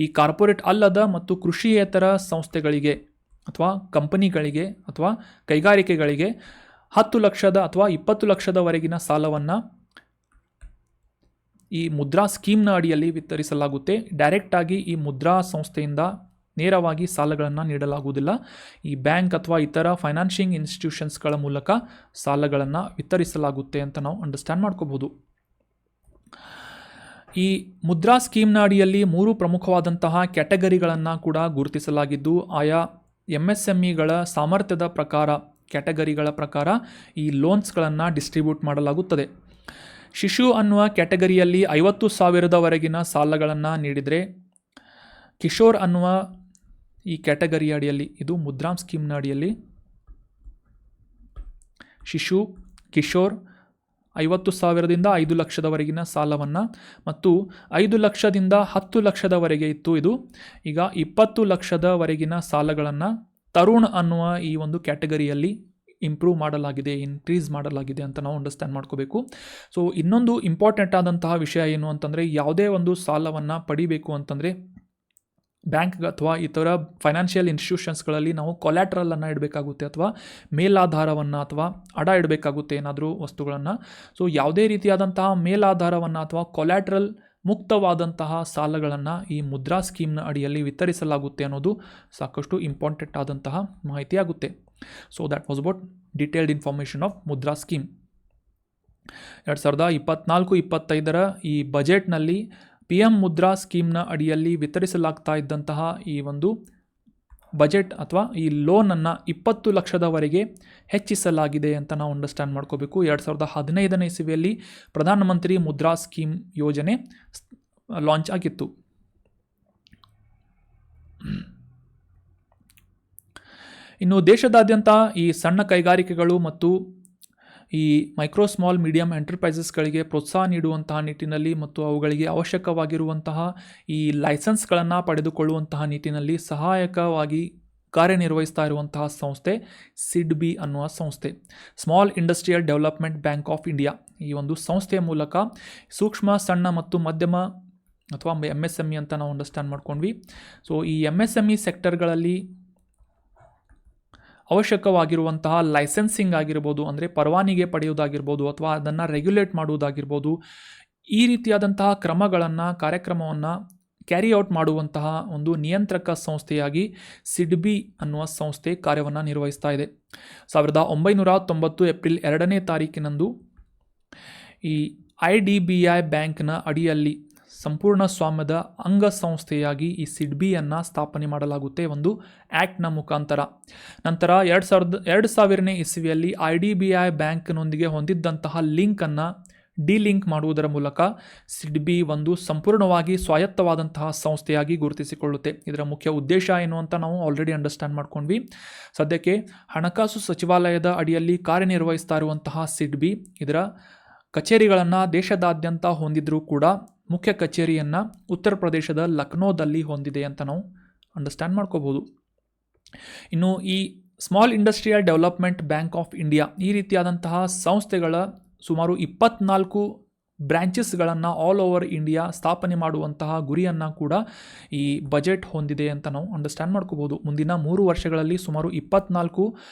ಈ ಕಾರ್ಪೊರೇಟ್ ಅಲ್ಲದ ಮತ್ತು ಕೃಷಿಯೇತರ ಸಂಸ್ಥೆಗಳಿಗೆ ಅಥವಾ ಕಂಪನಿಗಳಿಗೆ ಅಥವಾ ಕೈಗಾರಿಕೆಗಳಿಗೆ 10 ಲಕ್ಷದ ಅಥವಾ 20 ಲಕ್ಷದವರೆಗಿನ ಸಾಲವನ್ನು ಈ ಮುದ್ರಾ ಸ್ಕೀಮ್ನ ಅಡಿಯಲ್ಲಿ ವಿತರಿಸಲಾಗುತ್ತೆ. ಡೈರೆಕ್ಟಾಗಿ ಈ ಮುದ್ರಾ ಸಂಸ್ಥೆಯಿಂದ ನೇರವಾಗಿ ಸಾಲಗಳನ್ನು ನೀಡಲಾಗುವುದಿಲ್ಲ. ಈ ಬ್ಯಾಂಕ್ ಅಥವಾ ಇತರ ಫೈನಾನ್ಷಿಯಲ್ ಇನ್ಸ್ಟಿಟ್ಯೂಷನ್ಸ್ಗಳ ಮೂಲಕ ಸಾಲಗಳನ್ನು ವಿತರಿಸಲಾಗುತ್ತೆ ಅಂತ ನಾವು ಅಂಡರ್ಸ್ಟ್ಯಾಂಡ್ ಮಾಡ್ಕೋಬಹುದು. ಈ ಮುದ್ರಾ ಸ್ಕೀಮ್ನ ಅಡಿಯಲ್ಲಿ 3 ಪ್ರಮುಖವಾದಂತಹ ಕ್ಯಾಟಗರಿಗಳನ್ನು ಕೂಡ ಗುರುತಿಸಲಾಗಿದ್ದು, ಆಯಾ MSMEಗಳ ಸಾಮರ್ಥ್ಯದ ಪ್ರಕಾರ, ಕ್ಯಾಟಗರಿಗಳ ಪ್ರಕಾರ ಈ ಲೋನ್ಸ್ಗಳನ್ನು ಡಿಸ್ಟ್ರಿಬ್ಯೂಟ್ ಮಾಡಲಾಗುತ್ತದೆ. ಶಿಶು ಅನ್ನುವ ಕ್ಯಾಟಗರಿಯಲ್ಲಿ 50,000ವರೆಗಿನ ಸಾಲಗಳನ್ನು ನೀಡಿದರೆ, ಕಿಶೋರ್ ಅನ್ನುವ ಈ ಕ್ಯಾಟಗರಿಯ ಅಡಿಯಲ್ಲಿ, ಇದು ಮುದ್ರಾ ಸ್ಕೀಮ್ನ ಅಡಿಯಲ್ಲಿ ಶಿಶು, ಕಿಶೋರ್ 50,000ದಿಂದ 5 ಲಕ್ಷದವರೆಗಿನ ಸಾಲವನ್ನು ಮತ್ತು 5 ಲಕ್ಷದಿಂದ 10 ಲಕ್ಷದವರೆಗೆ ಇತ್ತು. ಇದು ಈಗ 20 ಲಕ್ಷದವರೆಗಿನ ಸಾಲಗಳನ್ನು ತರುಣ್ ಅನ್ನುವ ಈ ಒಂದು ಕ್ಯಾಟಗರಿಯಲ್ಲಿ ಇನ್ಕ್ರೀಸ್ ಮಾಡಲಾಗಿದೆ ಅಂತ ನಾವು ಅಂಡರ್ಸ್ಟ್ಯಾಂಡ್ ಮಾಡ್ಕೋಬೇಕು. ಸೊ ಇನ್ನೊಂದು ಇಂಪಾರ್ಟೆಂಟ್ ಆದಂತಹ ವಿಷಯ ಏನು ಅಂತಂದರೆ, ಯಾವುದೇ ಒಂದು ಸಾಲವನ್ನು ಪಡಿಬೇಕು ಅಂತಂದರೆ ಬ್ಯಾಂಕ್ ಅಥವಾ ಇತರ ಫೈನಾನ್ಷಿಯಲ್ ಇನ್ಸ್ಟಿಟ್ಯೂಷನ್ಸ್ಗಳಲ್ಲಿ ನಾವು ಕೊಲ್ಯಾಟ್ರಲನ್ನು ಇಡಬೇಕಾಗುತ್ತೆ ಅಥವಾ ಮೇಲಾಧಾರವನ್ನು ಅಥವಾ ಅಡ ಇಡಬೇಕಾಗುತ್ತೆ ಏನಾದರೂ ವಸ್ತುಗಳನ್ನು. ಸೊ ಯಾವುದೇ ರೀತಿಯಾದಂತಹ ಮೇಲಾಧಾರವನ್ನು ಅಥವಾ ಕೊಲ್ಯಾಟ್ರಲ್ ಮುಕ್ತವಾದಂತಹ ಸಾಲಗಳನ್ನು ಈ ಮುದ್ರಾ ಸ್ಕೀಮ್ನ ಅಡಿಯಲ್ಲಿ ವಿತರಿಸಲಾಗುತ್ತೆ ಅನ್ನೋದು ಸಾಕಷ್ಟು ಇಂಪಾರ್ಟೆಂಟ್ ಆದಂತಹ ಮಾಹಿತಿಯಾಗುತ್ತೆ. So that was about detailed information of Mudra scheme. 2024-25 ಈ ಬಜೆಟ್ನಲ್ಲಿ PM ಮುದ್ರಾ ಸ್ಕೀಮ್ನ ಅಡಿಯಲ್ಲಿ ವಿತರಿಸಲಾಗ್ತಾ ಇದ್ದಂತಹ ಈ ಒಂದು ಬಜೆಟ್ ಅಥವಾ ಈ ಲೋನನ್ನು 20 ಲಕ್ಷದವರೆಗೆ ಹೆಚ್ಚಿಸಲಾಗಿದೆ ಅಂತ ನಾವು ಅಂಡರ್ಸ್ಟ್ಯಾಂಡ್ ಮಾಡ್ಕೋಬೇಕು. 2015ನೇ ಇಸವಿಯಲ್ಲಿ ಪ್ರಧಾನಮಂತ್ರಿ ಮುದ್ರಾ ಸ್ಕೀಮ್ ಯೋಜನೆ ಲಾಂಚ್ ಆಗಿತ್ತು. ಇನ್ನು ದೇಶದಾದ್ಯಂತ ಈ ಸಣ್ಣ ಕೈಗಾರಿಕೆಗಳು ಮತ್ತು ಈ ಮೈಕ್ರೋ ಸ್ಮಾಲ್ ಮೀಡಿಯಂ ಎಂಟರ್ಪ್ರೈಸಸ್ಗಳಿಗೆ ಪ್ರೋತ್ಸಾಹ ನೀಡುವಂತಹ ನಿಟ್ಟಿನಲ್ಲಿ ಮತ್ತು ಅವುಗಳಿಗೆ ಅವಶ್ಯಕವಾಗಿರುವಂತಹ ಈ ಲೈಸೆನ್ಸ್ಗಳನ್ನು ಪಡೆದುಕೊಳ್ಳುವಂತಹ ನಿಟ್ಟಿನಲ್ಲಿ ಸಹಾಯಕವಾಗಿ ಕಾರ್ಯನಿರ್ವಹಿಸ್ತಾ ಇರುವಂತಹ ಸಂಸ್ಥೆ SIDBI ಅನ್ನುವ ಸಂಸ್ಥೆ, small industrial development bank of India. ಈ ಒಂದು ಸಂಸ್ಥೆಯ ಮೂಲಕ ಸೂಕ್ಷ್ಮ, ಸಣ್ಣ ಮತ್ತು ಮಧ್ಯಮ ಅಥವಾ MSME ಅಂತ ನಾವು ಅಂಡರ್ಸ್ಟ್ಯಾಂಡ್ ಮಾಡ್ಕೊಂಡ್ವಿ. ಸೊ ಈ MSME ಸೆಕ್ಟರ್ಗಳಲ್ಲಿ ಅವಶ್ಯಕವಾಗಿರುವಂತಹ ಲೈಸೆನ್ಸಿಂಗ್ ಆಗಿರ್ಬೋದು, ಅಂದರೆ ಪರವಾನಿಗೆ ಪಡೆಯುವುದಾಗಿರ್ಬೋದು ಅಥವಾ ಅದನ್ನು ರೆಗ್ಯುಲೇಟ್ ಮಾಡುವುದಾಗಿರ್ಬೋದು, ಈ ರೀತಿಯಾದಂತಹ ಕಾರ್ಯಕ್ರಮವನ್ನು ಕ್ಯಾರಿಔಟ್ ಮಾಡುವಂತಹ ಒಂದು ನಿಯಂತ್ರಕ ಸಂಸ್ಥೆಯಾಗಿ SIDBI ಅನ್ನುವ ಸಂಸ್ಥೆ ಕಾರ್ಯವನ್ನು ನಿರ್ವಹಿಸ್ತಾ ಇದೆ. 1990 ಏಪ್ರಿಲ್ 2ನೇ ತಾರೀಕಿನಂದು ಈ IDBI ಬ್ಯಾಂಕ್ನ ಅಡಿಯಲ್ಲಿ ಸಂಪೂರ್ಣ ಸ್ವಾಮ್ಯದ ಅಂಗಸಂಸ್ಥೆಯಾಗಿ ಈ SIDBIಯನ್ನು ಸ್ಥಾಪನೆ ಮಾಡಲಾಗುತ್ತೆ ಒಂದು ಆ್ಯಕ್ಟ್ನ ಮುಖಾಂತರ. ನಂತರ 2000ನೇ ಇಸವಿಯಲ್ಲಿ IDBI ಬ್ಯಾಂಕ್ನೊಂದಿಗೆ ಹೊಂದಿದ್ದಂತಹ ಲಿಂಕನ್ನು ಡಿಲಿಂಕ್ ಮಾಡುವುದರ ಮೂಲಕ SIDBI ಒಂದು ಸಂಪೂರ್ಣವಾಗಿ ಸ್ವಾಯತ್ತವಾದಂತಹ ಸಂಸ್ಥೆಯಾಗಿ ಗುರುತಿಸಿಕೊಳ್ಳುತ್ತೆ. ಇದರ ಮುಖ್ಯ ಉದ್ದೇಶ ಏನು ಅಂತ ನಾವು ಆಲ್ರೆಡಿ ಅಂಡರ್ಸ್ಟ್ಯಾಂಡ್ ಮಾಡ್ಕೊಂಡ್ವಿ. ಸದ್ಯಕ್ಕೆ ಹಣಕಾಸು ಸಚಿವಾಲಯದ ಅಡಿಯಲ್ಲಿ ಕಾರ್ಯನಿರ್ವಹಿಸ್ತಾ ಇರುವಂತಹ SIDBI ಇದರ ಕಚೇರಿಗಳನ್ನು ದೇಶದಾದ್ಯಂತ ಹೊಂದಿದ್ರೂ ಕೂಡ ಮುಖ್ಯ ಕಚೇರಿಯನ್ನು ಉತ್ತರ ಪ್ರದೇಶದ ಲಕ್ನೋದಲ್ಲಿ ಹೊಂದಿದೆ ಅಂತ ನಾವು ಅಂಡರ್ಸ್ಟ್ಯಾಂಡ್ ಮಾಡ್ಕೋಬೋದು. ಇನ್ನು ಈ small industrial development bank of India ಈ ರೀತಿಯಾದಂತಹ ಸಂಸ್ಥೆಗಳ ಸುಮಾರು 24 ಬ್ರ್ಯಾಂಚಸ್ಗಳನ್ನು ಆಲ್ ಓವರ್ ಇಂಡಿಯಾ ಸ್ಥಾಪನೆ ಮಾಡುವಂತಹ ಗುರಿಯನ್ನು ಕೂಡ ಈ ಬಜೆಟ್ ಹೊಂದಿದೆ ಅಂತ ನಾವು ಅಂಡರ್ಸ್ಟ್ಯಾಂಡ್ ಮಾಡ್ಕೋಬೋದು. ಮುಂದಿನ 3 ವರ್ಷಗಳಲ್ಲಿ ಸುಮಾರು 24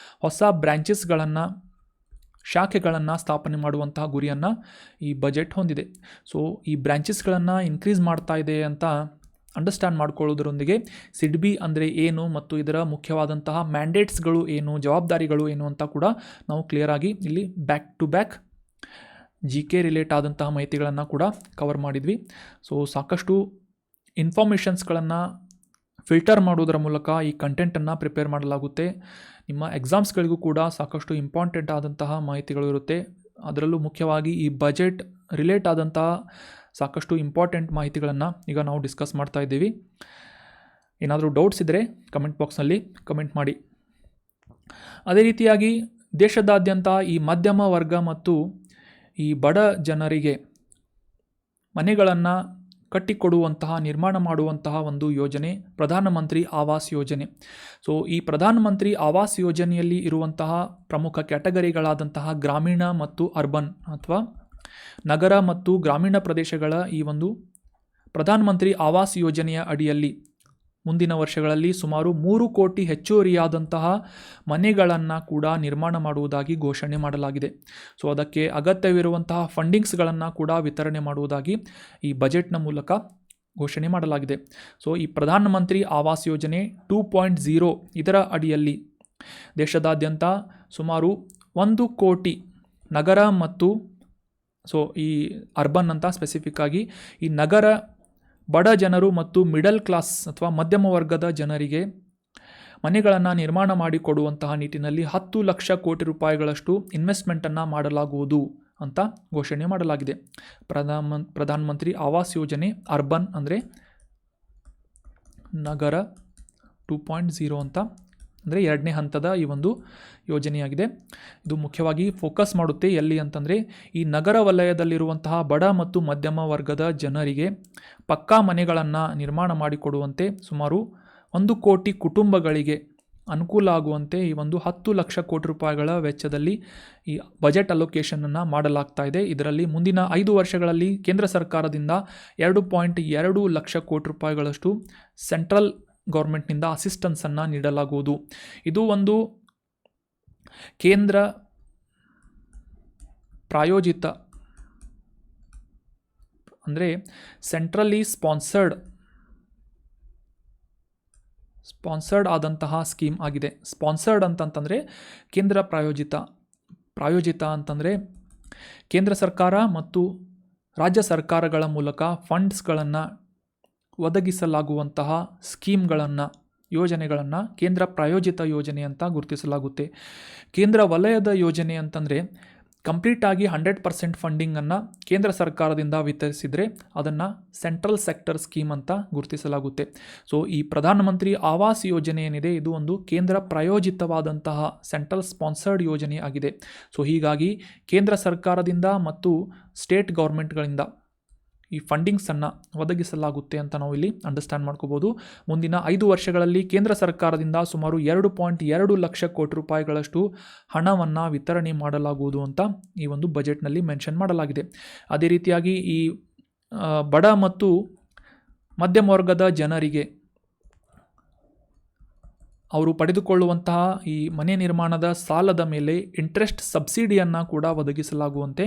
ಹೊಸ ಬ್ರ್ಯಾಂಚಸ್ಗಳನ್ನು, ಶಾಖೆಗಳನ್ನು ಸ್ಥಾಪನೆ ಮಾಡುವಂತಹ ಗುರಿಯನ್ನು ಈ ಬಜೆಟ್ ಹೊಂದಿದೆ. ಸೊ ಈ ಬ್ರ್ಯಾಂಚಸ್ಗಳನ್ನು ಇನ್ಕ್ರೀಸ್ ಮಾಡ್ತಾ ಇದೆ ಅಂತ ಅಂಡರ್ಸ್ಟ್ಯಾಂಡ್ ಮಾಡ್ಕೊಳ್ಳೋದರೊಂದಿಗೆ SIDBI ಅಂದರೆ ಏನು ಮತ್ತು ಇದರ ಮುಖ್ಯವಾದಂತಹ ಮ್ಯಾಂಡೇಟ್ಸ್ಗಳು ಏನು, ಜವಾಬ್ದಾರಿಗಳು ಏನು ಅಂತ ಕೂಡ ನಾವು ಕ್ಲಿಯರಾಗಿ ಇಲ್ಲಿ back to back GK relate ಆದಂತಹ ಮಾಹಿತಿಗಳನ್ನು ಕೂಡ ಕವರ್ ಮಾಡಿದ್ವಿ. ಸೊ ಸಾಕಷ್ಟು ಇನ್ಫಾರ್ಮೇಷನ್ಸ್ಗಳನ್ನು ಫಿಲ್ಟರ್ ಮಾಡೋದರ ಮೂಲಕ ಈ ಕಂಟೆಂಟನ್ನು ಪ್ರಿಪೇರ್ ಮಾಡಲಾಗುತ್ತೆ. ನಿಮ್ಮ ಎಕ್ಸಾಮ್ಸ್ಗಳಿಗೂ ಕೂಡ ಸಾಕಷ್ಟು ಇಂಪಾರ್ಟೆಂಟ್ ಆದಂತಹ ಮಾಹಿತಿಗಳು ಇರುತ್ತೆ. ಅದರಲ್ಲೂ ಮುಖ್ಯವಾಗಿ ಈ ಬಜೆಟ್ ರಿಲೇಟ್ ಆದಂತಹ ಸಾಕಷ್ಟು ಇಂಪಾರ್ಟೆಂಟ್ ಮಾಹಿತಿಗಳನ್ನು ಈಗ ನಾವು ಡಿಸ್ಕಸ್ ಮಾಡ್ತಾ ಇದ್ದೀವಿ. ಏನಾದರೂ ಡೌಟ್ಸ್ ಇದ್ದರೆ ಕಮೆಂಟ್ ಬಾಕ್ಸ್ನಲ್ಲಿ ಕಮೆಂಟ್ ಮಾಡಿ. ಅದೇ ರೀತಿಯಾಗಿ ದೇಶದಾದ್ಯಂತ ಈ ಮಧ್ಯಮ ವರ್ಗ ಮತ್ತು ಈ ಬಡ ಜನರಿಗೆ ಮನೆಗಳನ್ನು ಕಟ್ಟಿಕೊಡುವಂತಹ ನಿರ್ಮಾಣ ಮಾಡುವಂತಹ ಒಂದು ಯೋಜನೆ ಪ್ರಧಾನಮಂತ್ರಿ ಆವಾಸ್ ಯೋಜನೆ. ಸೊ ಈ ಪ್ರಧಾನಮಂತ್ರಿ ಆವಾಸ್ ಯೋಜನೆಯಲ್ಲಿ ಇರುವಂತಹ ಪ್ರಮುಖ ಕ್ಯಾಟಗರಿಗಳಾದಂತಹ ಗ್ರಾಮೀಣ ಮತ್ತು ಅರ್ಬನ್ ಅಥವಾ ನಗರ ಮತ್ತು ಗ್ರಾಮೀಣ ಪ್ರದೇಶಗಳ ಈ ಒಂದು ಪ್ರಧಾನಮಂತ್ರಿ ಆವಾಸ್ ಯೋಜನೆಯ ಅಡಿಯಲ್ಲಿ ಮುಂದಿನ ವರ್ಷಗಳಲ್ಲಿ ಸುಮಾರು 3 ಕೋಟಿ ಹೆಚ್ಚುವರಿಯಾದಂತಹ ಮನೆಗಳನ್ನು ಕೂಡ ನಿರ್ಮಾಣ ಮಾಡುವುದಾಗಿ ಘೋಷಣೆ ಮಾಡಲಾಗಿದೆ. ಸೊ ಅದಕ್ಕೆ ಅಗತ್ಯವಿರುವಂತಹ ಫಂಡಿಂಗ್ಸ್ಗಳನ್ನು ಕೂಡ ವಿತರಣೆ ಮಾಡುವುದಾಗಿ ಈ ಬಜೆಟ್ನ ಮೂಲಕ ಘೋಷಣೆ ಮಾಡಲಾಗಿದೆ. ಸೊ ಈ ಪ್ರಧಾನಮಂತ್ರಿ ಆವಾಸ್ ಯೋಜನೆ 2.0 ಇದರ ಅಡಿಯಲ್ಲಿ ದೇಶದಾದ್ಯಂತ ಸುಮಾರು 1 ಕೋಟಿ ನಗರ ಮತ್ತು ಈ ಅರ್ಬನ್ ಅಂತ ಸ್ಪೆಸಿಫಿಕ್ ಆಗಿ ಈ ನಗರ ಬಡ ಜನರು ಮತ್ತು ಮಿಡಲ್ ಕ್ಲಾಸ್ ಅಥವಾ ಮಧ್ಯಮ ವರ್ಗದ ಜನರಿಗೆ ಮನೆಗಳನ್ನು ನಿರ್ಮಾಣ ಮಾಡಿಕೊಡುವಂತಹ ನಿಟ್ಟಿನಲ್ಲಿ 10 ಲಕ್ಷ ಕೋಟಿ ರೂಪಾಯಿಗಳಷ್ಟು ಇನ್ವೆಸ್ಟ್ಮೆಂಟನ್ನು ಮಾಡಲಾಗುವುದು ಅಂತ ಘೋಷಣೆ ಮಾಡಲಾಗಿದೆ. ಪ್ರಧಾನಮಂತ್ರಿ ಆವಾಸ್ ಯೋಜನೆ ಅರ್ಬನ್ ಅಂದರೆ ನಗರ 2.0 ಅಂತ ಅಂದರೆ 2ನೇ ಹಂತದ ಈ ಒಂದು ಯೋಜನೆಯಾಗಿದೆ. ಇದು ಮುಖ್ಯವಾಗಿ ಫೋಕಸ್ ಮಾಡುತ್ತೆ ಎಲ್ಲಿ ಅಂತಂದರೆ ಈ ನಗರ ವಲಯದಲ್ಲಿರುವಂತಹ ಬಡ ಮತ್ತು ಮಧ್ಯಮ ವರ್ಗದ ಜನರಿಗೆ ಪಕ್ಕಾ ಮನೆಗಳನ್ನು ನಿರ್ಮಾಣ ಮಾಡಿಕೊಡುವಂತೆ ಸುಮಾರು 1 ಕೋಟಿ ಕುಟುಂಬಗಳಿಗೆ ಅನುಕೂಲ ಆಗುವಂತೆ ಈ ಒಂದು 10 ಲಕ್ಷ ಕೋಟಿ ರೂಪಾಯಿಗಳ ವೆಚ್ಚದಲ್ಲಿ ಈ ಬಜೆಟ್ ಅಲೋಕೇಶನನ್ನು ಮಾಡಲಾಗ್ತಾ ಇದೆ. ಇದರಲ್ಲಿ ಮುಂದಿನ 5 ವರ್ಷಗಳಲ್ಲಿ ಕೇಂದ್ರ ಸರ್ಕಾರದಿಂದ 2.2 ಲಕ್ಷ ಕೋಟಿ ರೂಪಾಯಿಗಳಷ್ಟು ಸೆಂಟ್ರಲ್ ಗೌರ್ಮೆಂಟ್ನಿಂದ ಅಸಿಸ್ಟೆನ್ಸನ್ನು ನೀಡಲಾಗುವುದು. ಇದು ಒಂದು ಕೇಂದ್ರ ಪ್ರಾಯೋಜಿತ ಅಂದರೆ ಸೆಂಟ್ರಲಿ ಸ್ಪಾನ್ಸರ್ಡ್ ಆದಂತಹ ಸ್ಕೀಮ್ ಆಗಿದೆ. ಸ್ಪಾನ್ಸರ್ಡ್ ಅಂತಂತಂದರೆ ಕೇಂದ್ರ ಪ್ರಾಯೋಜಿತ ಅಂತಂದರೆ ಕೇಂದ್ರ ಸರ್ಕಾರ ಮತ್ತು ರಾಜ್ಯ ಸರ್ಕಾರಗಳ ಮೂಲಕ ಫಂಡ್ಸ್ಗಳನ್ನು ಒದಗಿಸಲಾಗುವಂತಹ ಸ್ಕೀಮ್ಗಳನ್ನು ಯೋಜನೆಗಳನ್ನು ಕೇಂದ್ರ ಪ್ರಾಯೋಜಿತ ಯೋಜನೆ ಅಂತ ಗುರುತಿಸಲಾಗುತ್ತೆ. ಕೇಂದ್ರ ವಲಯದ ಯೋಜನೆ ಅಂತಂದರೆ ಕಂಪ್ಲೀಟಾಗಿ 100% ಫಂಡಿಂಗನ್ನು ಕೇಂದ್ರ ಸರ್ಕಾರದಿಂದ ವಿತರಿಸಿದರೆ ಅದನ್ನು ಸೆಂಟ್ರಲ್ ಸೆಕ್ಟರ್ ಸ್ಕೀಮ್ ಅಂತ ಗುರುತಿಸಲಾಗುತ್ತೆ. ಸೊ ಈ ಪ್ರಧಾನಮಂತ್ರಿ ಆವಾಸ್ ಯೋಜನೆ ಏನಿದೆ ಇದು ಒಂದು ಕೇಂದ್ರ ಪ್ರಾಯೋಜಿತವಾದಂತಹ ಸೆಂಟ್ರಲ್ ಸ್ಪಾನ್ಸರ್ಡ್ ಯೋಜನೆ ಆಗಿದೆ. ಸೊ ಹೀಗಾಗಿ ಕೇಂದ್ರ ಸರ್ಕಾರದಿಂದ ಮತ್ತು ಸ್ಟೇಟ್ ಗೌರ್ಮೆಂಟ್ಗಳಿಂದ ಈ ಫಂಡಿಂಗ್ಸನ್ನು ಒದಗಿಸಲಾಗುತ್ತೆ ಅಂತ ನಾವು ಇಲ್ಲಿ ಅಂಡರ್ಸ್ಟ್ಯಾಂಡ್ ಮಾಡ್ಕೋಬೋದು. ಮುಂದಿನ 5 ವರ್ಷಗಳಲ್ಲಿ ಕೇಂದ್ರ ಸರ್ಕಾರದಿಂದ ಸುಮಾರು 2.2 ಲಕ್ಷ ಕೋಟಿ ರೂಪಾಯಿಗಳಷ್ಟು ಹಣವನ್ನು ವಿತರಣೆ ಮಾಡಲಾಗುವುದು ಅಂತ ಈ ಒಂದು ಬಜೆಟ್ನಲ್ಲಿ ಮೆನ್ಷನ್ ಮಾಡಲಾಗಿದೆ. ಅದೇ ರೀತಿಯಾಗಿ ಈ ಬಡ ಮತ್ತು ಮಧ್ಯಮ ವರ್ಗದ ಜನರಿಗೆ ಅವರು ಪಡೆದುಕೊಳ್ಳುವಂತಹ ಈ ಮನೆ ನಿರ್ಮಾಣದ ಸಾಲದ ಮೇಲೆ ಇಂಟ್ರೆಸ್ಟ್ ಸಬ್ಸಿಡಿಯನ್ನು ಕೂಡ ಒದಗಿಸಲಾಗುವಂತೆ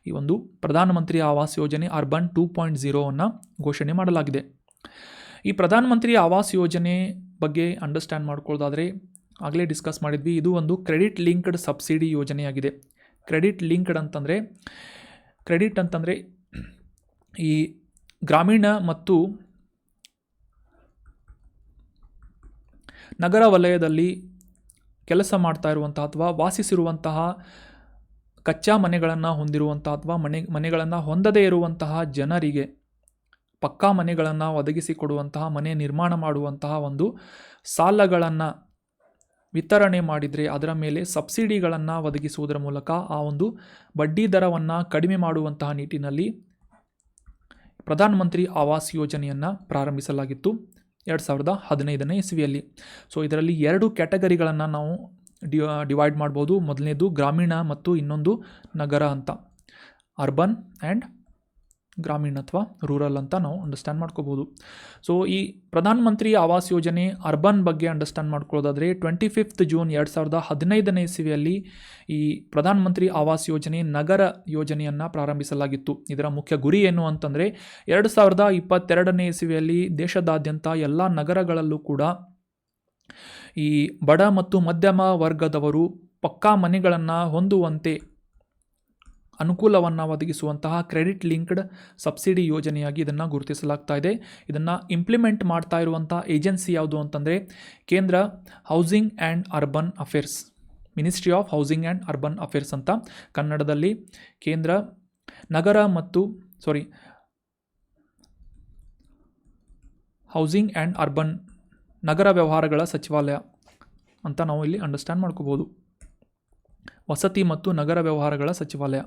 ಈ ಒಂದು ಪ್ರಧಾನಮಂತ್ರಿ ಆವಾಸ್ ಯೋಜನೆ ಅರ್ಬನ್ 2.0 ಅನ್ನು ಘೋಷಣೆ ಮಾಡಲಾಗಿದೆ. ಈ ಪ್ರಧಾನಮಂತ್ರಿ ಆವಾಸ್ ಯೋಜನೆ ಬಗ್ಗೆ ಅಂಡರ್ಸ್ಟ್ಯಾಂಡ್ ಮಾಡ್ಕೊಳ್ಳೋದಾದರೆ ಆಗಲೇ ಡಿಸ್ಕಸ್ ಮಾಡಿದ್ವಿ, ಇದು ಒಂದು ಕ್ರೆಡಿಟ್ ಲಿಂಕ್ಡ್ ಸಬ್ಸಿಡಿ ಯೋಜನೆಯಾಗಿದೆ. ಕ್ರೆಡಿಟ್ ಲಿಂಕ್ಡ್ ಅಂತಂದರೆ ಈ ಗ್ರಾಮೀಣ ಮತ್ತು ನಗರ ವಲಯದಲ್ಲಿ ಕೆಲಸ ಮಾಡ್ತಾ ಇರುವಂತಹ ಅಥವಾ ವಾಸಿಸಿರುವಂತಹ ಕಚ್ಚಾ ಮನೆಗಳನ್ನು ಹೊಂದಿರುವಂತಹ ಅಥವಾ ಮನೆಗಳನ್ನು ಹೊಂದದೇ ಇರುವಂತಹ ಜನರಿಗೆ ಪಕ್ಕಾ ಮನೆಗಳನ್ನು ಒದಗಿಸಿಕೊಡುವಂತಹ ಮನೆ ನಿರ್ಮಾಣ ಮಾಡುವಂತಹ ಒಂದು ಸಾಲಗಳನ್ನು ವಿತರಣೆ ಮಾಡಿದರೆ ಅದರ ಮೇಲೆ ಸಬ್ಸಿಡಿಗಳನ್ನು ಒದಗಿಸುವುದರ ಮೂಲಕ ಆ ಒಂದು ಬಡ್ಡಿ ದರವನ್ನು ಕಡಿಮೆ ಮಾಡುವಂತಹ ನಿಟ್ಟಿನಲ್ಲಿ ಪ್ರಧಾನಮಂತ್ರಿ ಆವಾಸ್ ಯೋಜನೆಯನ್ನು ಪ್ರಾರಂಭಿಸಲಾಗಿತ್ತು 2015ನೇ ಇಸವಿಯಲ್ಲಿ. ಸೊ ಇದರಲ್ಲಿ 2 ಕ್ಯಾಟಗರಿಗಳನ್ನು ನಾವು ಡಿವೈಡ್ ಮಾಡ್ಬೋದು. ಮೊದಲನೇದು ಗ್ರಾಮೀಣ ಮತ್ತು ಇನ್ನೊಂದು ನಗರ ಅಂತ, ಅರ್ಬನ್ ಆ್ಯಂಡ್ ಗ್ರಾಮೀಣ ಅಥವಾ ರೂರಲ್ ಅಂತ ನಾವು ಅಂಡರ್ಸ್ಟ್ಯಾಂಡ್ ಮಾಡ್ಕೋಬೋದು. ಸೊ ಈ ಪ್ರಧಾನಮಂತ್ರಿ ಆವಾಸ್ ಯೋಜನೆ ಅರ್ಬನ್ ಬಗ್ಗೆ ಅಂಡರ್ಸ್ಟ್ಯಾಂಡ್ ಮಾಡ್ಕೊಳ್ಳೋದಾದರೆ 25 ಜೂನ್ 2015ನೇ ಇಸವಿಯಲ್ಲಿ ಈ ಪ್ರಧಾನಮಂತ್ರಿ ಆವಾಸ್ ಯೋಜನೆ ನಗರ ಯೋಜನೆಯನ್ನು ಪ್ರಾರಂಭಿಸಲಾಗಿತ್ತು. ಇದರ ಮುಖ್ಯ ಗುರಿ ಏನು ಅಂತಂದರೆ 2022ನೇ ಇಸವಿಯಲ್ಲಿ ದೇಶದಾದ್ಯಂತ ಎಲ್ಲ ನಗರಗಳಲ್ಲೂ ಕೂಡ ಈ ಬಡ ಮತ್ತು ಮಧ್ಯಮ ವರ್ಗದವರು ಪಕ್ಕಾ ಮನೆಗಳನ್ನು ಹೊಂದುವಂತೆ ಅನುಕೂಲವನ್ನು ಒದಗಿಸುವಂತಹ ಕ್ರೆಡಿಟ್ ಲಿಂಕ್ಡ್ ಸಬ್ಸಿಡಿ ಯೋಜನೆಯಾಗಿ ಇದನ್ನು ಗುರುತಿಸಲಾಗ್ತಾ ಇದೆ. ಇದನ್ನು ಇಂಪ್ಲಿಮೆಂಟ್ ಮಾಡ್ತಾ ಇರುವಂಥ ಏಜೆನ್ಸಿ ಯಾವುದು ಅಂತಂದರೆ ಕೇಂದ್ರ housing and urban affairs, ministry of housing and urban affairs ಅಂತ ಕನ್ನಡದಲ್ಲಿ ಕೇಂದ್ರ ಹೌಸಿಂಗ್ ಆ್ಯಂಡ್ ಅರ್ಬನ್ ನಗರ ವ್ಯವಹಾರಗಳ ಸಚಿವಾಲಯ ಅಂತ ನಾವು ಇಲ್ಲಿ ಅಂಡರ್ಸ್ಟ್ಯಾಂಡ್ ಮಾಡ್ಕೋಬೋದು. ವಸತಿ ಮತ್ತು ನಗರ ವ್ಯವಹಾರಗಳ ಸಚಿವಾಲಯ,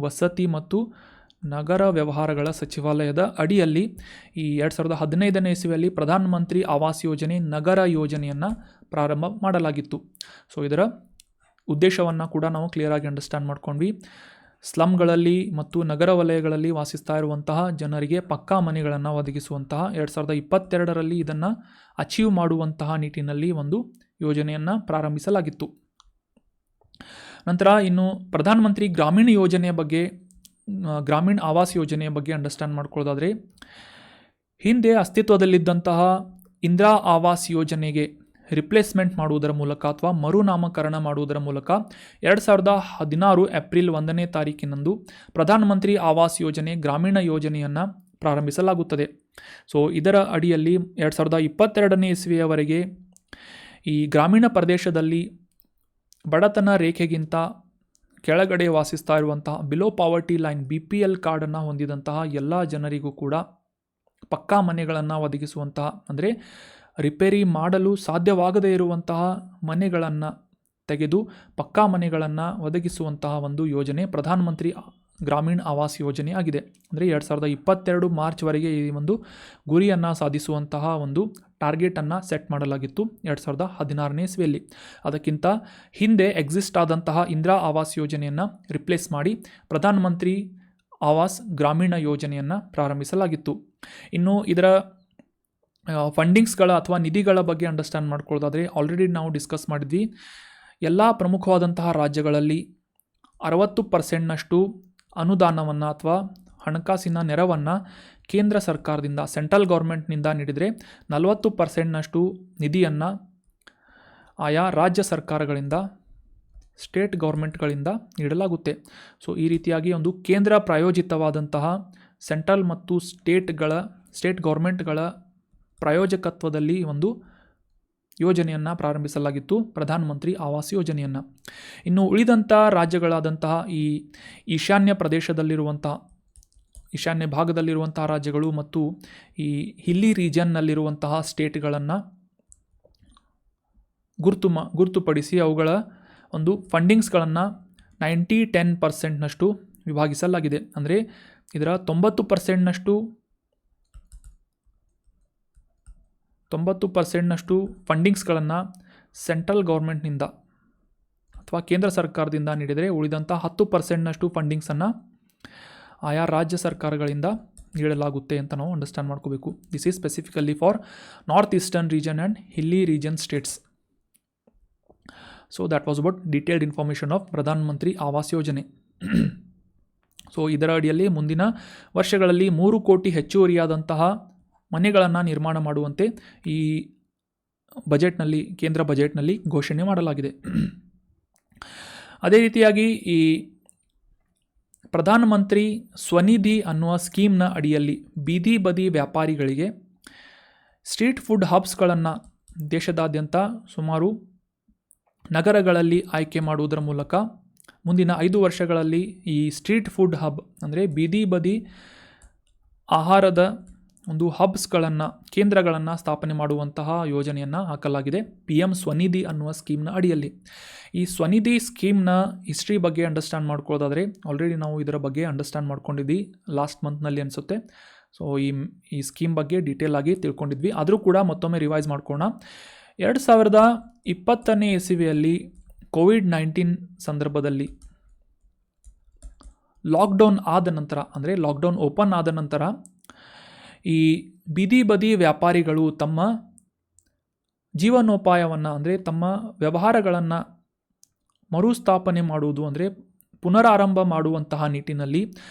ವಸತಿ ಮತ್ತು ನಗರ ವ್ಯವಹಾರಗಳ ಸಚಿವಾಲಯದ ಅಡಿಯಲ್ಲಿ ಈ 2015ನೇ ಇಸವಿಯಲ್ಲಿ ಪ್ರಧಾನಮಂತ್ರಿ ಆವಾಸ್ ಯೋಜನೆ ನಗರ ಯೋಜನೆಯನ್ನು ಪ್ರಾರಂಭ ಮಾಡಲಾಗಿತ್ತು. ಸೊ ಇದರ ಉದ್ದೇಶವನ್ನು ಕೂಡ ನಾವು ಕ್ಲಿಯರಾಗಿ ಅಂಡರ್ಸ್ಟ್ಯಾಂಡ್ ಮಾಡ್ಕೊಂಡ್ವಿ. ಸ್ಲಮ್ಗಳಲ್ಲಿ ಮತ್ತು ನಗರ ವಲಯಗಳಲ್ಲಿ ವಾಸಿಸ್ತಾ ಇರುವಂತಹ ಜನರಿಗೆ ಪಕ್ಕಾ ಮನೆಗಳನ್ನು ಒದಗಿಸುವಂತಹ 2022ರಲ್ಲಿ ಇದನ್ನು ಅಚೀವ್ ಮಾಡುವಂತಹ ನಿಟ್ಟಿನಲ್ಲಿ ಒಂದು ಯೋಜನೆಯನ್ನು ಪ್ರಾರಂಭಿಸಲಾಗಿತ್ತು. ನಂತರ ಇನ್ನು ಪ್ರಧಾನಮಂತ್ರಿ ಗ್ರಾಮೀಣ ಯೋಜನೆಯ ಬಗ್ಗೆ, ಗ್ರಾಮೀಣ ಆವಾಸ್ ಯೋಜನೆಯ ಬಗ್ಗೆ ಅಂಡರ್ಸ್ಟ್ಯಾಂಡ್ ಮಾಡ್ಕೊಳ್ಳೋದಾದರೆ, ಹಿಂದೆ ಅಸ್ತಿತ್ವದಲ್ಲಿದ್ದಂತಹ ಇಂದಿರಾ ಆವಾಸ್ ಯೋಜನೆಗೆ ರಿಪ್ಲೇಸ್ಮೆಂಟ್ ಮಾಡುವುದರ ಮೂಲಕ ಅಥವಾ ಮರುನಾಮಕರಣ ಮಾಡುವುದರ ಮೂಲಕ 2016 ಏಪ್ರಿಲ್ 1ನೇ ತಾರೀಕಿನಂದು ಪ್ರಧಾನಮಂತ್ರಿ ಆವಾಸ್ ಯೋಜನೆ ಗ್ರಾಮೀಣ ಯೋಜನೆಯನ್ನು ಪ್ರಾರಂಭಿಸಲಾಗುತ್ತದೆ. ಸೊ ಇದರ ಅಡಿಯಲ್ಲಿ 2022ನೇ ಇಸವಿಯವರೆಗೆ ಈ ಗ್ರಾಮೀಣ ಪ್ರದೇಶದಲ್ಲಿ ಬಡತನ ರೇಖೆಗಿಂತ ಕೆಳಗಡೆ ವಾಸಿಸ್ತಾ ಇರುವಂತಹ ಬಿಲೋ ಪಾವರ್ಟಿ ಲೈನ್ BPL ಕಾರ್ಡನ್ನು ಹೊಂದಿದಂತಹ ಎಲ್ಲ ಜನರಿಗೂ ಕೂಡ ಪಕ್ಕಾ ಮನೆಗಳನ್ನು ಒದಗಿಸುವಂತಹ, ಅಂದರೆ ರಿಪೇರಿ ಮಾಡಲು ಸಾಧ್ಯವಾಗದೇ ಇರುವಂತಹ ಮನೆಗಳನ್ನು ತೆಗೆದು ಪಕ್ಕಾ ಮನೆಗಳನ್ನು ಒದಗಿಸುವಂತಹ ಒಂದು ಯೋಜನೆ ಪ್ರಧಾನಮಂತ್ರಿ ಗ್ರಾಮೀಣ ಆವಾಸ್ ಯೋಜನೆ ಆಗಿದೆ. ಅಂದರೆ 2022 ಮಾರ್ಚ್ವರೆಗೆ ಈ ಒಂದು ಗುರಿಯನ್ನು ಸಾಧಿಸುವಂತಹ ಒಂದು ಟಾರ್ಗೆಟನ್ನು ಸೆಟ್ ಮಾಡಲಾಗಿತ್ತು 2016ನೇ ಇಸವಿಯಲ್ಲಿ. ಅದಕ್ಕಿಂತ ಹಿಂದೆ ಎಕ್ಸಿಸ್ಟ್ ಆದಂತಹ ಇಂದಿರಾ ಆವಾಸ್ ಯೋಜನೆಯನ್ನು ರಿಪ್ಲೇಸ್ ಮಾಡಿ ಪ್ರಧಾನಮಂತ್ರಿ ಆವಾಸ್ ಗ್ರಾಮೀಣ ಯೋಜನೆಯನ್ನು ಪ್ರಾರಂಭಿಸಲಾಗಿತ್ತು. ಇನ್ನು ಇದರ ಫಂಡಿಂಗ್ಸ್ಗಳ ಅಥವಾ ನಿಧಿಗಳ ಬಗ್ಗೆ ಅಂಡರ್ಸ್ಟ್ಯಾಂಡ್ ಮಾಡ್ಕೊಳ್ಳೋದಾದರೆ, ಆಲ್ರೆಡಿ ನಾವು ಡಿಸ್ಕಸ್ ಮಾಡಿದ್ವಿ. ಎಲ್ಲ ಪ್ರಮುಖವಾದಂತಹ ರಾಜ್ಯಗಳಲ್ಲಿ 60% ಅನುದಾನವನ್ನು ಅಥವಾ ಹಣಕಾಸಿನ ನೆರವನ್ನು ಕೇಂದ್ರ ಸರ್ಕಾರದಿಂದ, ಸೆಂಟ್ರಲ್ ಗೌರ್ಮೆಂಟ್ನಿಂದ ನೀಡಿದರೆ 40% ನಿಧಿಯನ್ನು ಆಯಾ ರಾಜ್ಯ ಸರ್ಕಾರಗಳಿಂದ, ಸ್ಟೇಟ್ ಗೌರ್ಮೆಂಟ್ಗಳಿಂದ ನೀಡಲಾಗುತ್ತೆ. ಸೊ ಈ ರೀತಿಯಾಗಿ ಒಂದು ಕೇಂದ್ರ ಪ್ರಾಯೋಜಿತವಾದಂತಹ ಸೆಂಟ್ರಲ್ ಮತ್ತು ಸ್ಟೇಟ್ ಗೌರ್ಮೆಂಟ್ಗಳ ಪ್ರಾಯೋಜಕತ್ವದಲ್ಲಿ ಒಂದು ಯೋಜನೆಯನ್ನು ಪ್ರಾರಂಭಿಸಲಾಗಿತ್ತು, ಪ್ರಧಾನಮಂತ್ರಿ ಆವಾಸ್ ಯೋಜನೆಯನ್ನು. ಇನ್ನು ಉಳಿದಂಥ ರಾಜ್ಯಗಳಾದಂತಹ ಈ ಈಶಾನ್ಯ ಭಾಗದಲ್ಲಿರುವಂತಹ ರಾಜ್ಯಗಳು ಮತ್ತು ಈ ಹಿಲ್ಲಿ ರೀಜನ್ನಲ್ಲಿರುವಂತಹ ಸ್ಟೇಟ್ಗಳನ್ನು ಗುರುತುಪಡಿಸಿ ಅವುಗಳ ಒಂದು ಫಂಡಿಂಗ್ಸ್ಗಳನ್ನು 90-10% ವಿಭಾಗಿಸಲಾಗಿದೆ. ಅಂದರೆ ಇದರ 90% ಫಂಡಿಂಗ್ಸ್ಗಳನ್ನು ಸೆಂಟ್ರಲ್ ಗೌರ್ಮೆಂಟ್ನಿಂದ ಅಥವಾ ಕೇಂದ್ರ ಸರ್ಕಾರದಿಂದ ನೀಡಿದರೆ, ಉಳಿದಂಥ 10% ಫಂಡಿಂಗ್ಸನ್ನು ಆಯಾ ರಾಜ್ಯ ಸರ್ಕಾರಗಳಿಂದ ನೀಡಲಾಗುತ್ತೆ ಅಂತ ನಾವು ಅಂಡರ್ಸ್ಟ್ಯಾಂಡ್ ಮಾಡ್ಕೋಬೇಕು. This is specifically for north eastern region and ಹಿಲ್ಲಿ region States. So that was about detailed information of ಪ್ರಧಾನಮಂತ್ರಿ ಆವಾಸ್ ಯೋಜನೆ. ಸೊ ಇದರ ಅಡಿಯಲ್ಲಿ ಮುಂದಿನ ವರ್ಷಗಳಲ್ಲಿ 3 ಕೋಟಿ ಹೆಚ್ಚುವರಿಯಾದಂತಹ ಮನೆಗಳನ್ನು ನಿರ್ಮಾಣ ಮಾಡುವಂತೆ ಈ ಬಜೆಟ್ನಲ್ಲಿ, ಕೇಂದ್ರ ಬಜೆಟ್ನಲ್ಲಿ ಘೋಷಣೆ ಮಾಡಲಾಗಿದೆ. ಅದೇ ರೀತಿಯಾಗಿ ಈ ಪ್ರಧಾನಮಂತ್ರಿ ಸ್ವನಿಧಿ ಅನ್ನುವ ಸ್ಕೀಮ್ನ ಅಡಿಯಲ್ಲಿ ಬೀದಿ ಬದಿ ವ್ಯಾಪಾರಿಗಳಿಗೆ ಸ್ಟ್ರೀಟ್ ಫುಡ್ ಹಬ್ಸ್ಗಳನ್ನು ದೇಶದಾದ್ಯಂತ ಸುಮಾರು ನಗರಗಳಲ್ಲಿ ಆಯ್ಕೆ ಮಾಡುವುದರ ಮೂಲಕ ಮುಂದಿನ 5 ವರ್ಷಗಳಲ್ಲಿ ಈ ಸ್ಟ್ರೀಟ್ ಫುಡ್ ಹಬ್, ಅಂದರೆ ಬೀದಿ ಬದಿ ಆಹಾರದ ಒಂದು ಹಬ್ಸ್ಗಳನ್ನು, ಕೇಂದ್ರಗಳನ್ನು ಸ್ಥಾಪನೆ ಮಾಡುವಂತಹ ಯೋಜನೆಯನ್ನು ಹಾಕಲಾಗಿದೆ PM ಸ್ವನಿಧಿ ಅನ್ನುವ ಸ್ಕೀಮ್ನ ಅಡಿಯಲ್ಲಿ. ಈ ಸ್ವನಿಧಿ ಸ್ಕೀಮ್ನ ಹಿಸ್ಟ್ರಿ ಬಗ್ಗೆ ಅಂಡರ್ಸ್ಟ್ಯಾಂಡ್ ಮಾಡ್ಕೊಳ್ಳೋದಾದರೆ, ಆಲ್ರೆಡಿ ನಾವು ಇದರ ಬಗ್ಗೆ ಅಂಡರ್ಸ್ಟ್ಯಾಂಡ್ ಮಾಡ್ಕೊಂಡಿದ್ವಿ ಲಾಸ್ಟ್ ಮಂತ್ನಲ್ಲಿ ಅನಿಸುತ್ತೆ. ಸೊ ಈ ಸ್ಕೀಮ್ ಬಗ್ಗೆ ಡೀಟೇಲ್ ಆಗಿ ತಿಳ್ಕೊಂಡಿದ್ವಿ. ಆದರೂ ಕೂಡ ಮತ್ತೊಮ್ಮೆ ರಿವೈಸ್ ಮಾಡ್ಕೊಳ್ಳೋಣ. 2020ನೇ ಇಸವಿಯಲ್ಲಿ COVID-19 ಸಂದರ್ಭದಲ್ಲಿ ಲಾಕ್ಡೌನ್ ಆದ ನಂತರ, ಅಂದರೆ ಲಾಕ್ಡೌನ್ ಓಪನ್ ಆದ ನಂತರ ಈ ಬೀದಿ ಬದಿ ವ್ಯಾಪಾರಿಗಳು ತಮ್ಮ ಜೀವನೋಪಾಯವನ್ನು, ಅಂದರೆ ತಮ್ಮ ವ್ಯವಹಾರಗಳನ್ನು ಮರುಸ್ಥಾಪನೆ ಮಾಡುವುದು, ಅಂದರೆ ಪುನರಾರಂಭ ಮಾಡುವಂತಹ ನಿಟ್ಟಿನಲ್ಲಿ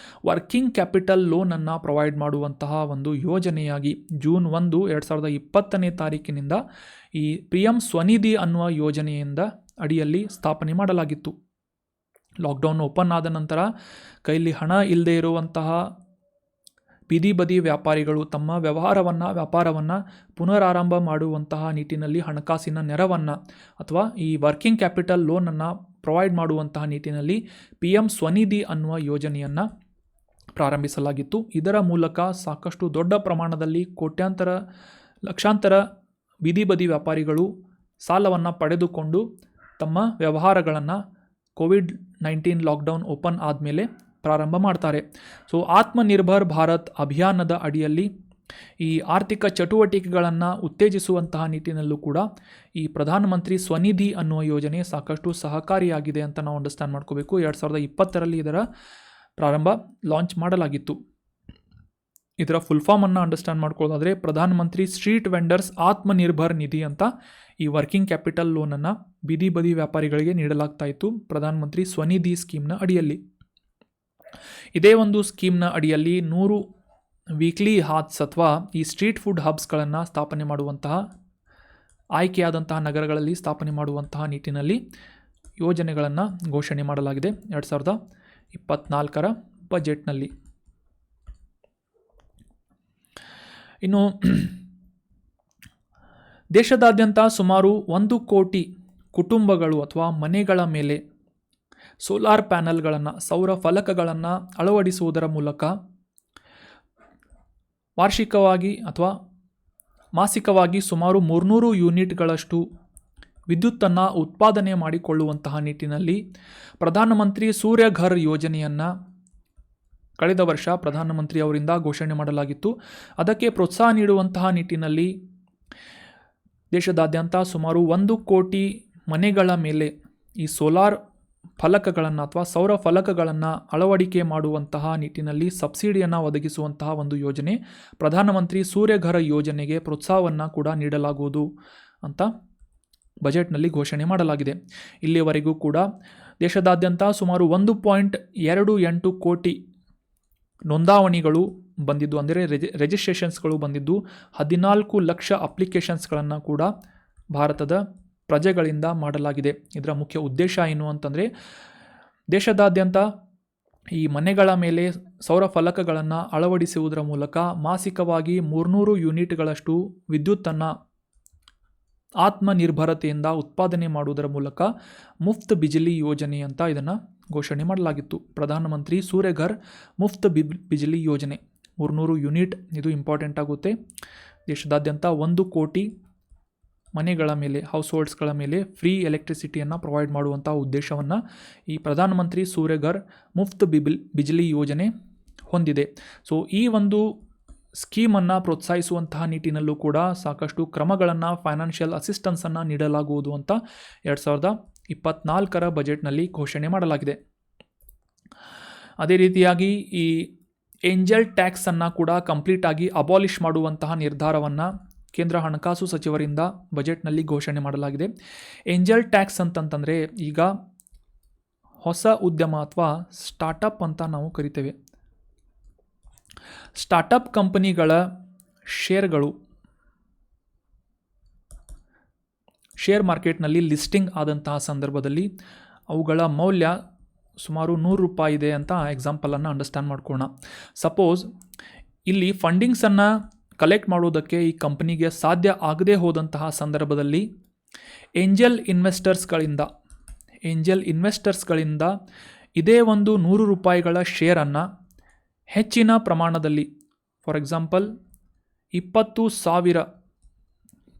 ವರ್ಕಿಂಗ್ ಕ್ಯಾಪಿಟಲ್ ಲೋನನ್ನು ಪ್ರೊವೈಡ್ ಮಾಡುವಂತಹ ಒಂದು ಯೋಜನೆಯಾಗಿ ಜೂನ್ 1, 2020ನೇ ತಾರೀಕಿನಿಂದ ಈ PM ಸ್ವನಿಧಿ ಅನ್ನುವ ಯೋಜನೆಯಿಂದ ಅಡಿಯಲ್ಲಿ ಸ್ಥಾಪನೆ ಮಾಡಲಾಗಿತ್ತು. ಲಾಕ್ಡೌನ್ ಓಪನ್ ಆದ ನಂತರ ಕೈಲಿ ಹಣ ಇಲ್ಲದೆ ಇರುವಂತಹ ಬೀದಿ ಬದಿ ವ್ಯಾಪಾರಿಗಳು ತಮ್ಮ ವ್ಯಾಪಾರವನ್ನು ಪುನರಾರಂಭ ಮಾಡುವಂತಹ ನಿಟ್ಟಿನಲ್ಲಿ ಹಣಕಾಸಿನ ನೆರವನ್ನು ಅಥವಾ ಈ ವರ್ಕಿಂಗ್ ಕ್ಯಾಪಿಟಲ್ ಲೋನನ್ನು ಪ್ರೊವೈಡ್ ಮಾಡುವಂತಹ ನಿಟ್ಟಿನಲ್ಲಿ PM ಸ್ವನಿಧಿ ಅನ್ನುವ ಯೋಜನೆಯನ್ನು ಪ್ರಾರಂಭಿಸಲಾಗಿತ್ತು. ಇದರ ಮೂಲಕ ಸಾಕಷ್ಟು ದೊಡ್ಡ ಪ್ರಮಾಣದಲ್ಲಿ ಲಕ್ಷಾಂತರ ಬೀದಿ ಬದಿ ವ್ಯಾಪಾರಿಗಳು ಸಾಲವನ್ನು ಪಡೆದುಕೊಂಡು ತಮ್ಮ ವ್ಯವಹಾರಗಳನ್ನು COVID-19 ಲಾಕ್ಡೌನ್ ಓಪನ್ ಆದಮೇಲೆ ಪ್ರಾರಂಭ ಮಾಡ್ತಾರೆ. ಸೊ ಆತ್ಮನಿರ್ಭರ್ ಭಾರತ್ ಅಭಿಯಾನದ ಅಡಿಯಲ್ಲಿ ಈ ಆರ್ಥಿಕ ಚಟುವಟಿಕೆಗಳನ್ನು ಉತ್ತೇಜಿಸುವಂತಹ ನಿಟ್ಟಿನಲ್ಲೂ ಕೂಡ ಈ ಪ್ರಧಾನಮಂತ್ರಿ ಸ್ವನಿಧಿ ಅನ್ನುವ ಯೋಜನೆ ಸಾಕಷ್ಟು ಸಹಕಾರಿಯಾಗಿದೆ ಅಂತ ನಾವು ಅಂಡರ್ಸ್ಟ್ಯಾಂಡ್ ಮಾಡ್ಕೋಬೇಕು. 2020ರಲ್ಲಿ ಇದರ ಪ್ರಾರಂಭ ಲಾಂಚ್ ಮಾಡಲಾಗಿತ್ತು. ಇದರ ಫುಲ್ ಫಾರ್ಮನ್ನು ಅಂಡರ್ಸ್ಟ್ಯಾಂಡ್ ಮಾಡ್ಕೊಳ್ಳೋದಾದರೆ ಪ್ರಧಾನಮಂತ್ರಿ ಸ್ಟ್ರೀಟ್ ವೆಂಡರ್ಸ್ ಆತ್ಮನಿರ್ಭರ್ ನಿಧಿ ಅಂತ ಈ ವರ್ಕಿಂಗ್ ಕ್ಯಾಪಿಟಲ್ ಲೋನನ್ನು ಬೀದಿ ಬದಿ ವ್ಯಾಪಾರಿಗಳಿಗೆ ನೀಡಲಾಗ್ತಾ ಇತ್ತು ಪ್ರಧಾನಮಂತ್ರಿ ಸ್ವನಿಧಿ ಸ್ಕೀಮ್ನ ಅಡಿಯಲ್ಲಿ. ಇದೇ ಒಂದು ಸ್ಕೀಮ್ನ ಅಡಿಯಲ್ಲಿ 100 ವೀಕ್ಲಿ ಹಾತ್ಸ್ ಅಥವಾ ಈ ಸ್ಟ್ರೀಟ್ ಫುಡ್ ಹಬ್ಸ್ಗಳನ್ನು ಸ್ಥಾಪನೆ ಮಾಡುವಂತಹ ಆಯ್ಕೆಯಾದಂತಹ ನಗರಗಳಲ್ಲಿ ಸ್ಥಾಪನೆ ಮಾಡುವಂತಹ ನಿಟ್ಟಿನಲ್ಲಿ ಯೋಜನೆಗಳನ್ನು ಘೋಷಣೆ ಮಾಡಲಾಗಿದೆ 2024ರ ಬಜೆಟ್ನಲ್ಲಿ. ಇನ್ನು ದೇಶದಾದ್ಯಂತ ಸುಮಾರು 1 ಕೋಟಿ ಕುಟುಂಬಗಳು ಅಥವಾ ಮನೆಗಳ ಮೇಲೆ ಸೋಲಾರ್ ಪ್ಯಾನಲ್ಗಳನ್ನು, ಸೌರ ಫಲಕಗಳನ್ನು ಅಳವಡಿಸುವುದರ ಮೂಲಕ ವಾರ್ಷಿಕವಾಗಿ ಅಥವಾ ಮಾಸಿಕವಾಗಿ ಸುಮಾರು 300 ಯೂನಿಟ್ಗಳಷ್ಟು ವಿದ್ಯುತ್ತನ್ನು ಉತ್ಪಾದನೆ ಮಾಡಿಕೊಳ್ಳುವಂತಹ ನಿಟ್ಟಿನಲ್ಲಿ ಪ್ರಧಾನಮಂತ್ರಿ ಸೂರ್ಯಘರ್ ಯೋಜನೆಯನ್ನು ಕಳೆದ ವರ್ಷ ಪ್ರಧಾನಮಂತ್ರಿ ಅವರಿಂದ ಘೋಷಣೆ ಮಾಡಲಾಗಿತ್ತು. ಅದಕ್ಕೆ ಪ್ರೋತ್ಸಾಹ ನೀಡುವಂತಹ ನಿಟ್ಟಿನಲ್ಲಿ ದೇಶದಾದ್ಯಂತ ಸುಮಾರು 1 ಕೋಟಿ ಮನೆಗಳ ಮೇಲೆ ಈ ಸೋಲಾರ್ ಫಲಕಗಳನ್ನು ಅಥವಾ ಸೌರ ಫಲಕಗಳನ್ನು ಅಳವಡಿಕೆ ಮಾಡುವಂತಹ ನಿಟ್ಟಿನಲ್ಲಿ ಸಬ್ಸಿಡಿಯನ್ನು ಒದಗಿಸುವಂತಹ ಒಂದು ಯೋಜನೆ, ಪ್ರಧಾನಮಂತ್ರಿ ಸೂರ್ಯಘರ ಯೋಜನೆಗೆ ಪ್ರೋತ್ಸಾಹವನ್ನು ಕೂಡ ನೀಡಲಾಗುವುದು ಅಂತ ಬಜೆಟ್ನಲ್ಲಿ ಘೋಷಣೆ ಮಾಡಲಾಗಿದೆ. ಇಲ್ಲಿಯವರೆಗೂ ಕೂಡ ದೇಶದಾದ್ಯಂತ ಸುಮಾರು 1.28 ಕೋಟಿ ನೋಂದಾವಣಿಗಳು ಬಂದಿದ್ದು, ಅಂದರೆ ರಿಜಿಸ್ಟ್ರೇಷನ್ಸ್ಗಳು ಬಂದಿದ್ದು, 14 ಲಕ್ಷ ಅಪ್ಲಿಕೇಶನ್ಸ್ಗಳನ್ನು ಕೂಡ ಭಾರತದ ಪ್ರಜೆಗಳಿಂದ ಮಾಡಲಾಗಿದೆ. ಇದರ ಮುಖ್ಯ ಉದ್ದೇಶ ಏನು ಅಂತಂದರೆ ದೇಶದಾದ್ಯಂತ ಈ ಮನೆಗಳ ಮೇಲೆ ಸೌರ ಫಲಕಗಳನ್ನು ಅಳವಡಿಸುವುದರ ಮೂಲಕ ಮಾಸಿಕವಾಗಿ 300 ಯೂನಿಟ್ಗಳಷ್ಟು ವಿದ್ಯುತ್ತನ್ನು ಆತ್ಮನಿರ್ಭರತೆಯಿಂದ ಉತ್ಪಾದನೆ ಮಾಡುವುದರ ಮೂಲಕ ಮುಫ್ತ್ ಬಿಜಿಲಿ ಯೋಜನೆ ಅಂತ ಇದನ್ನು ಘೋಷಣೆ ಮಾಡಲಾಗಿತ್ತು. ಪ್ರಧಾನಮಂತ್ರಿ ಸೂರ್ಯಘರ್ ಮುಫ್ತ್ ಬಿಜಿಲಿ ಯೋಜನೆ 300 ಯೂನಿಟ್, ಇದು ಇಂಪಾರ್ಟೆಂಟ್ ಆಗುತ್ತೆ. ದೇಶದಾದ್ಯಂತ 1 ಕೋಟಿ ಮನೆಗಳ ಮೇಲೆ, ಹೌಸ್ ಹೋಲ್ಡ್ಸ್ಗಳ ಮೇಲೆ ಫ್ರೀ ಎಲೆಕ್ಟ್ರಿಸಿಟಿಯನ್ನು ಪ್ರೊವೈಡ್ ಮಾಡುವಂಥ ಉದ್ದೇಶವನ್ನು ಈ ಪ್ರಧಾನಮಂತ್ರಿ ಸೂರ್ಯಘರ್ ಮುಫ್ತ್ ಬಿಜಿಲಿ ಯೋಜನೆ ಹೊಂದಿದೆ. ಸೊ ಈ ಒಂದು ಸ್ಕೀಮನ್ನು ಪ್ರೋತ್ಸಾಹಿಸುವಂತಹ ನಿಟ್ಟಿನಲ್ಲೂ ಕೂಡ ಸಾಕಷ್ಟು ಕ್ರಮಗಳನ್ನು, ಫೈನಾನ್ಷಿಯಲ್ ಅಸಿಸ್ಟೆನ್ಸನ್ನು ನೀಡಲಾಗುವುದು ಅಂತ 2024ರ ಬಜೆಟ್ನಲ್ಲಿ ಘೋಷಣೆ ಮಾಡಲಾಗಿದೆ. ಅದೇ ರೀತಿಯಾಗಿ ಈ ಏಂಜಲ್ ಟ್ಯಾಕ್ಸನ್ನು ಕೂಡ ಕಂಪ್ಲೀಟಾಗಿ ಅಬಾಲಿಷ್ ಮಾಡುವಂತಹ ನಿರ್ಧಾರವನ್ನು ಕೇಂದ್ರ ಹಣಕಾಸು ಸಚಿವರಿಂದ ಬಜೆಟ್ನಲ್ಲಿ ಘೋಷಣೆ ಮಾಡಲಾಗಿದೆ. ಏಂಜಲ್ ಟ್ಯಾಕ್ಸ್ ಅಂತಂತಂದರೆ ಈಗ ಹೊಸ ಉದ್ಯಮ ಅಥವಾ ಸ್ಟಾರ್ಟಪ್ ಅಂತ ನಾವು ಕರಿತೇವೆ. ಸ್ಟಾರ್ಟಪ್ ಕಂಪನಿಗಳ ಶೇರ್ಗಳು ಶೇರ್ ಮಾರ್ಕೆಟ್ನಲ್ಲಿ ಲಿಸ್ಟಿಂಗ್ ಆದಂತಹ ಸಂದರ್ಭದಲ್ಲಿ ಅವುಗಳ ಮೌಲ್ಯ ಸುಮಾರು 100 ರೂಪಾಯಿ ಇದೆ ಅಂತ ಎಕ್ಸಾಂಪಲನ್ನು ಅಂಡರ್ಸ್ಟ್ಯಾಂಡ್ ಮಾಡ್ಕೊಳ್ಳೋಣ. ಸಪೋಸ್ ಇಲ್ಲಿ ಫಂಡಿಂಗ್ಸನ್ನು ಕಲೆಕ್ಟ್ ಮಾಡೋದಕ್ಕೆ ಈ ಕಂಪನಿಗೆ ಸಾಧ್ಯ ಆಗದೇ ಹೋದಂತಹ ಸಂದರ್ಭದಲ್ಲಿ ಏಂಜಲ್ ಇನ್ವೆಸ್ಟರ್ಸ್ಗಳಿಂದ ಇದೇ ಒಂದು 100 ರೂಪಾಯಿಗಳ ಶೇರನ್ನು ಹೆಚ್ಚಿನ ಪ್ರಮಾಣದಲ್ಲಿ, ಫಾರ್ ಎಕ್ಸಾಂಪಲ್ 20,000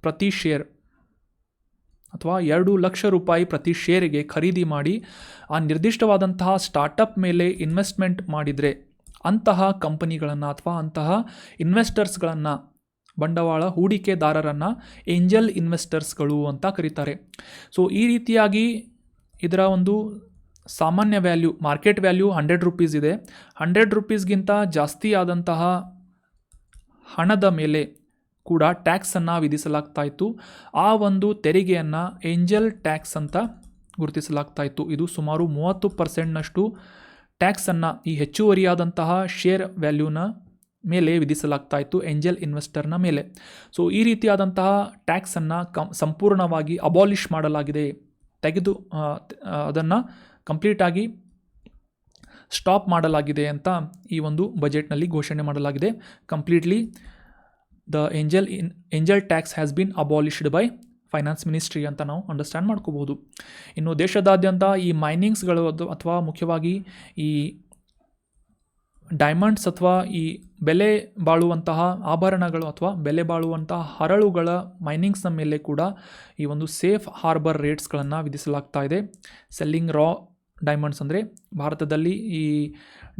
ಪ್ರತಿ ಶೇರ್ ಅಥವಾ 2 ಲಕ್ಷ ರೂಪಾಯಿ ಪ್ರತಿ ಶೇರಿಗೆ ಖರೀದಿ ಮಾಡಿ ಆ ನಿರ್ದಿಷ್ಟವಾದಂತಹ ಸ್ಟಾರ್ಟಪ್ ಮೇಲೆ ಇನ್ವೆಸ್ಟ್ಮೆಂಟ್ ಮಾಡಿದರೆ ಅಂತಹ ಕಂಪನಿಗಳನ್ನು ಅಥವಾ ಅಂತಹ ಇನ್ವೆಸ್ಟರ್ಸ್ಗಳನ್ನು, ಬಂಡವಾಳ ಹೂಡಿಕೆದಾರರನ್ನು ಏಂಜಲ್ ಇನ್ವೆಸ್ಟರ್ಸ್ಗಳು ಅಂತ ಕರೀತಾರೆ. ಸೊ ಈ ರೀತಿಯಾಗಿ ಇದರ ಒಂದು ಸಾಮಾನ್ಯ ವ್ಯಾಲ್ಯೂ, ಮಾರ್ಕೆಟ್ ವ್ಯಾಲ್ಯೂ 100 ರೂಪೀಸ್ ಇದೆ. 100 ರೂಪೀಸ್ಗಿಂತ ಜಾಸ್ತಿ ಆದಂತಹ ಹಣದ ಮೇಲೆ ಕೂಡ ಟ್ಯಾಕ್ಸನ್ನು ವಿಧಿಸಲಾಗ್ತಾ ಇತ್ತು. ಆ ಒಂದು ತೆರಿಗೆಯನ್ನು ಏಂಜಲ್ ಟ್ಯಾಕ್ಸ್ ಅಂತ ಗುರುತಿಸಲಾಗ್ತಾ ಇತ್ತು. ಇದು ಸುಮಾರು 30%ನಷ್ಟು ಟ್ಯಾಕ್ಸನ್ನು ಈ ಹೆಚ್ಚುವರಿಯಾದಂತಹ ಶೇರ್ ವ್ಯಾಲ್ಯೂನ ಮೇಲೆ ವಿಧಿಸಲಾಗ್ತಾ ಇತ್ತು ಏಂಜಲ್ ಇನ್ವೆಸ್ಟರ್ನ ಮೇಲೆ. ಸೊ ಈ ರೀತಿಯಾದಂತಹ ಟ್ಯಾಕ್ಸನ್ನು ಸಂಪೂರ್ಣವಾಗಿ ಅಬಾಲಿಷ್ ಮಾಡಲಾಗಿದೆ, ಅದನ್ನು ಕಂಪ್ಲೀಟಾಗಿ ಸ್ಟಾಪ್ ಮಾಡಲಾಗಿದೆ ಅಂತ ಈ ಒಂದು ಬಜೆಟ್ನಲ್ಲಿ ಘೋಷಣೆ ಮಾಡಲಾಗಿದೆ. Completely the angel tax has been ಅಬಾಲಿಷ್ಡ್ by finance ministry ಅಂತ ನಾವು ಅಂಡರ್ಸ್ಟ್ಯಾಂಡ್ ಮಾಡ್ಕೋಬಹುದು. ಇನ್ನು ದೇಶದಾದ್ಯಂತ ಈ ಮೈನಿಂಗ್ಸ್ಗಳು ಅಥವಾ ಮುಖ್ಯವಾಗಿ ಈ ಡೈಮಂಡ್ಸ್ ಅಥವಾ ಈ ಬೆಲೆ ಬಾಳುವಂತಹ ಆಭರಣಗಳು ಅಥವಾ ಬೆಲೆ ಬಾಳುವಂತಹ ಹರಳುಗಳ ಮೈನಿಂಗ್ಸ್ನ ಮೇಲೆ ಕೂಡ ಈ ಒಂದು ಸೇಫ್ ಹಾರ್ಬರ್ ರೇಟ್ಸ್ಗಳನ್ನು ವಿಧಿಸಲಾಗ್ತಾ ಇದೆ. ಸೆಲ್ಲಿಂಗ್ ರಾ ಡೈಮಂಡ್ಸ್ ಅಂದರೆ ಭಾರತದಲ್ಲಿ ಈ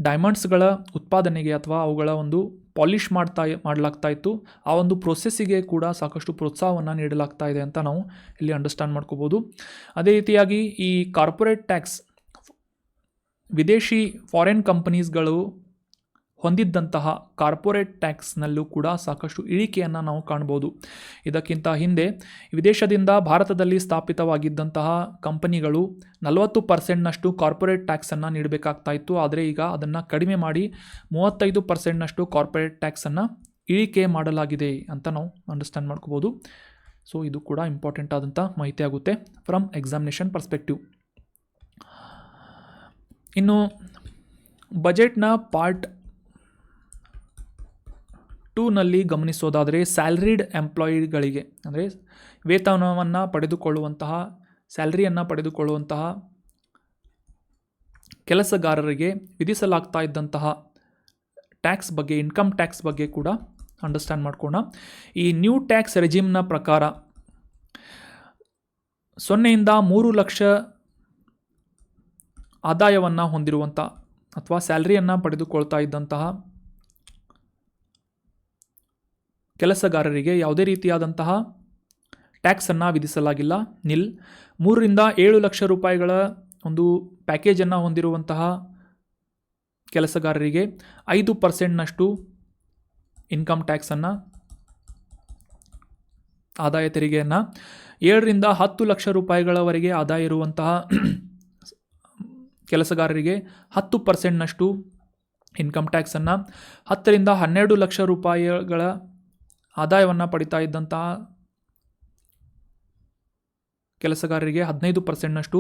ಡೈಮಂಡ್ಸ್ಗಳ ಉತ್ಪಾದನೆಗೆ ಅಥವಾ ಅವುಗಳ ಒಂದು ಪಾಲಿಷ್ ಮಾಡಲಾಗ್ತಾ ಇತ್ತು. ಆ ಒಂದು ಪ್ರೊಸೆಸ್ಸಿಗೆ ಕೂಡ ಸಾಕಷ್ಟು ಪ್ರೋತ್ಸಾಹವನ್ನು ನೀಡಲಾಗ್ತಾ ಇದೆ ಅಂತ ನಾವು ಇಲ್ಲಿ ಅಂಡರ್ಸ್ಟ್ಯಾಂಡ್ ಮಾಡ್ಕೋಬೋದು. ಅದೇ ರೀತಿಯಾಗಿ ಈ ಕಾರ್ಪೊರೇಟ್ ಟ್ಯಾಕ್ಸ್, ವಿದೇಶಿ ಫಾರಿನ್ ಕಂಪನೀಸ್ಗಳು ಹೊಂದಿದ್ದಂತಹ ಕಾರ್ಪೊರೇಟ್ ಟ್ಯಾಕ್ಸ್ನಲ್ಲೂ ಕೂಡ ಸಾಕಷ್ಟು ಇಳಿಕೆಯನ್ನು ನಾವು ಕಾಣ್ಬೋದು. ಇದಕ್ಕಿಂತ ಹಿಂದೆ ವಿದೇಶದಿಂದ ಭಾರತದಲ್ಲಿ ಸ್ಥಾಪಿತವಾಗಿದ್ದಂತಹ ಕಂಪನಿಗಳು 40% ಕಾರ್ಪೊರೇಟ್ ಟ್ಯಾಕ್ಸನ್ನು ನೀಡಬೇಕಾಗ್ತಾ ಇತ್ತು. ಆದರೆ ಈಗ ಅದನ್ನು ಕಡಿಮೆ ಮಾಡಿ 35% ಕಾರ್ಪೊರೇಟ್ ಟ್ಯಾಕ್ಸನ್ನು ಇಳಿಕೆ ಮಾಡಲಾಗಿದೆ ಅಂತ ನಾವು ಅಂಡರ್ಸ್ಟ್ಯಾಂಡ್ ಮಾಡ್ಕೋಬೋದು. ಸೊ ಇದು ಕೂಡ ಇಂಪಾರ್ಟೆಂಟ್ ಆದಂಥ ಮಾಹಿತಿ ಆಗುತ್ತೆ ಫ್ರಮ್ ಎಕ್ಸಾಮಿನೇಷನ್ ಪರ್ಸ್ಪೆಕ್ಟಿವ್. ಇನ್ನು ಬಜೆಟ್ನ ಪಾರ್ಟ್ 2ನಲ್ಲಿ ಗಮನಿಸೋದಾದರೆ ಸ್ಯಾಲ್ರಿಡ್ ಎಂಪ್ಲಾಯಿಗಳಿಗೆ ಅಂದರೆ ವೇತನವನ್ನು ಪಡೆದುಕೊಳ್ಳುವಂತಹ ಸ್ಯಾಲ್ರಿಯನ್ನು ಪಡೆದುಕೊಳ್ಳುವಂತಹ ಕೆಲಸಗಾರರಿಗೆ ವಿಧಿಸಲಾಗ್ತಾ ಇದ್ದಂತಹ ಟ್ಯಾಕ್ಸ್ ಬಗ್ಗೆ, ಇನ್ಕಮ್ ಟ್ಯಾಕ್ಸ್ ಬಗ್ಗೆ ಕೂಡ ಅಂಡರ್ಸ್ಟ್ಯಾಂಡ್ ಮಾಡ್ಕೋಣ. ಈ ನ್ಯೂ ಟ್ಯಾಕ್ಸ್ ರೆಜಿಮ್ನ ಪ್ರಕಾರ 0ಯಿಂದ 3 ಲಕ್ಷ ಆದಾಯವನ್ನು ಹೊಂದಿರುವಂಥ ಅಥವಾ ಸ್ಯಾಲ್ರಿಯನ್ನು ಪಡೆದುಕೊಳ್ತಾ ಇದ್ದಂತಹ ಕೆಲಸಗಾರರಿಗೆ ಯಾವುದೇ ರೀತಿಯಾದಂತಹ ಟ್ಯಾಕ್ಸನ್ನು ವಿಧಿಸಲಾಗಿಲ್ಲ, ನಿಲ್. 3ರಿಂದ 7 ಲಕ್ಷ ರೂಪಾಯಿಗಳ ಒಂದು ಪ್ಯಾಕೇಜನ್ನು ಹೊಂದಿರುವಂತಹ ಕೆಲಸಗಾರರಿಗೆ 5%ನಷ್ಟು ಇನ್ಕಮ್ ಟ್ಯಾಕ್ಸನ್ನು, ಆದಾಯ ತೆರಿಗೆಯನ್ನು, 7ರಿಂದ 10 ಲಕ್ಷ ರೂಪಾಯಿಗಳವರೆಗೆ ಆದಾಯ ಇರುವಂತಹ ಕೆಲಸಗಾರರಿಗೆ 10%ನಷ್ಟು ಇನ್ಕಮ್ ಟ್ಯಾಕ್ಸನ್ನು, 10ರಿಂದ 12 ಲಕ್ಷ ರೂಪಾಯಿಗಳ ಆದಾಯವನ್ನು ಪಡಿತಾ ಇದ್ದಂತಹ ಕೆಲಸಗಾರರಿಗೆ 15%ನಷ್ಟು,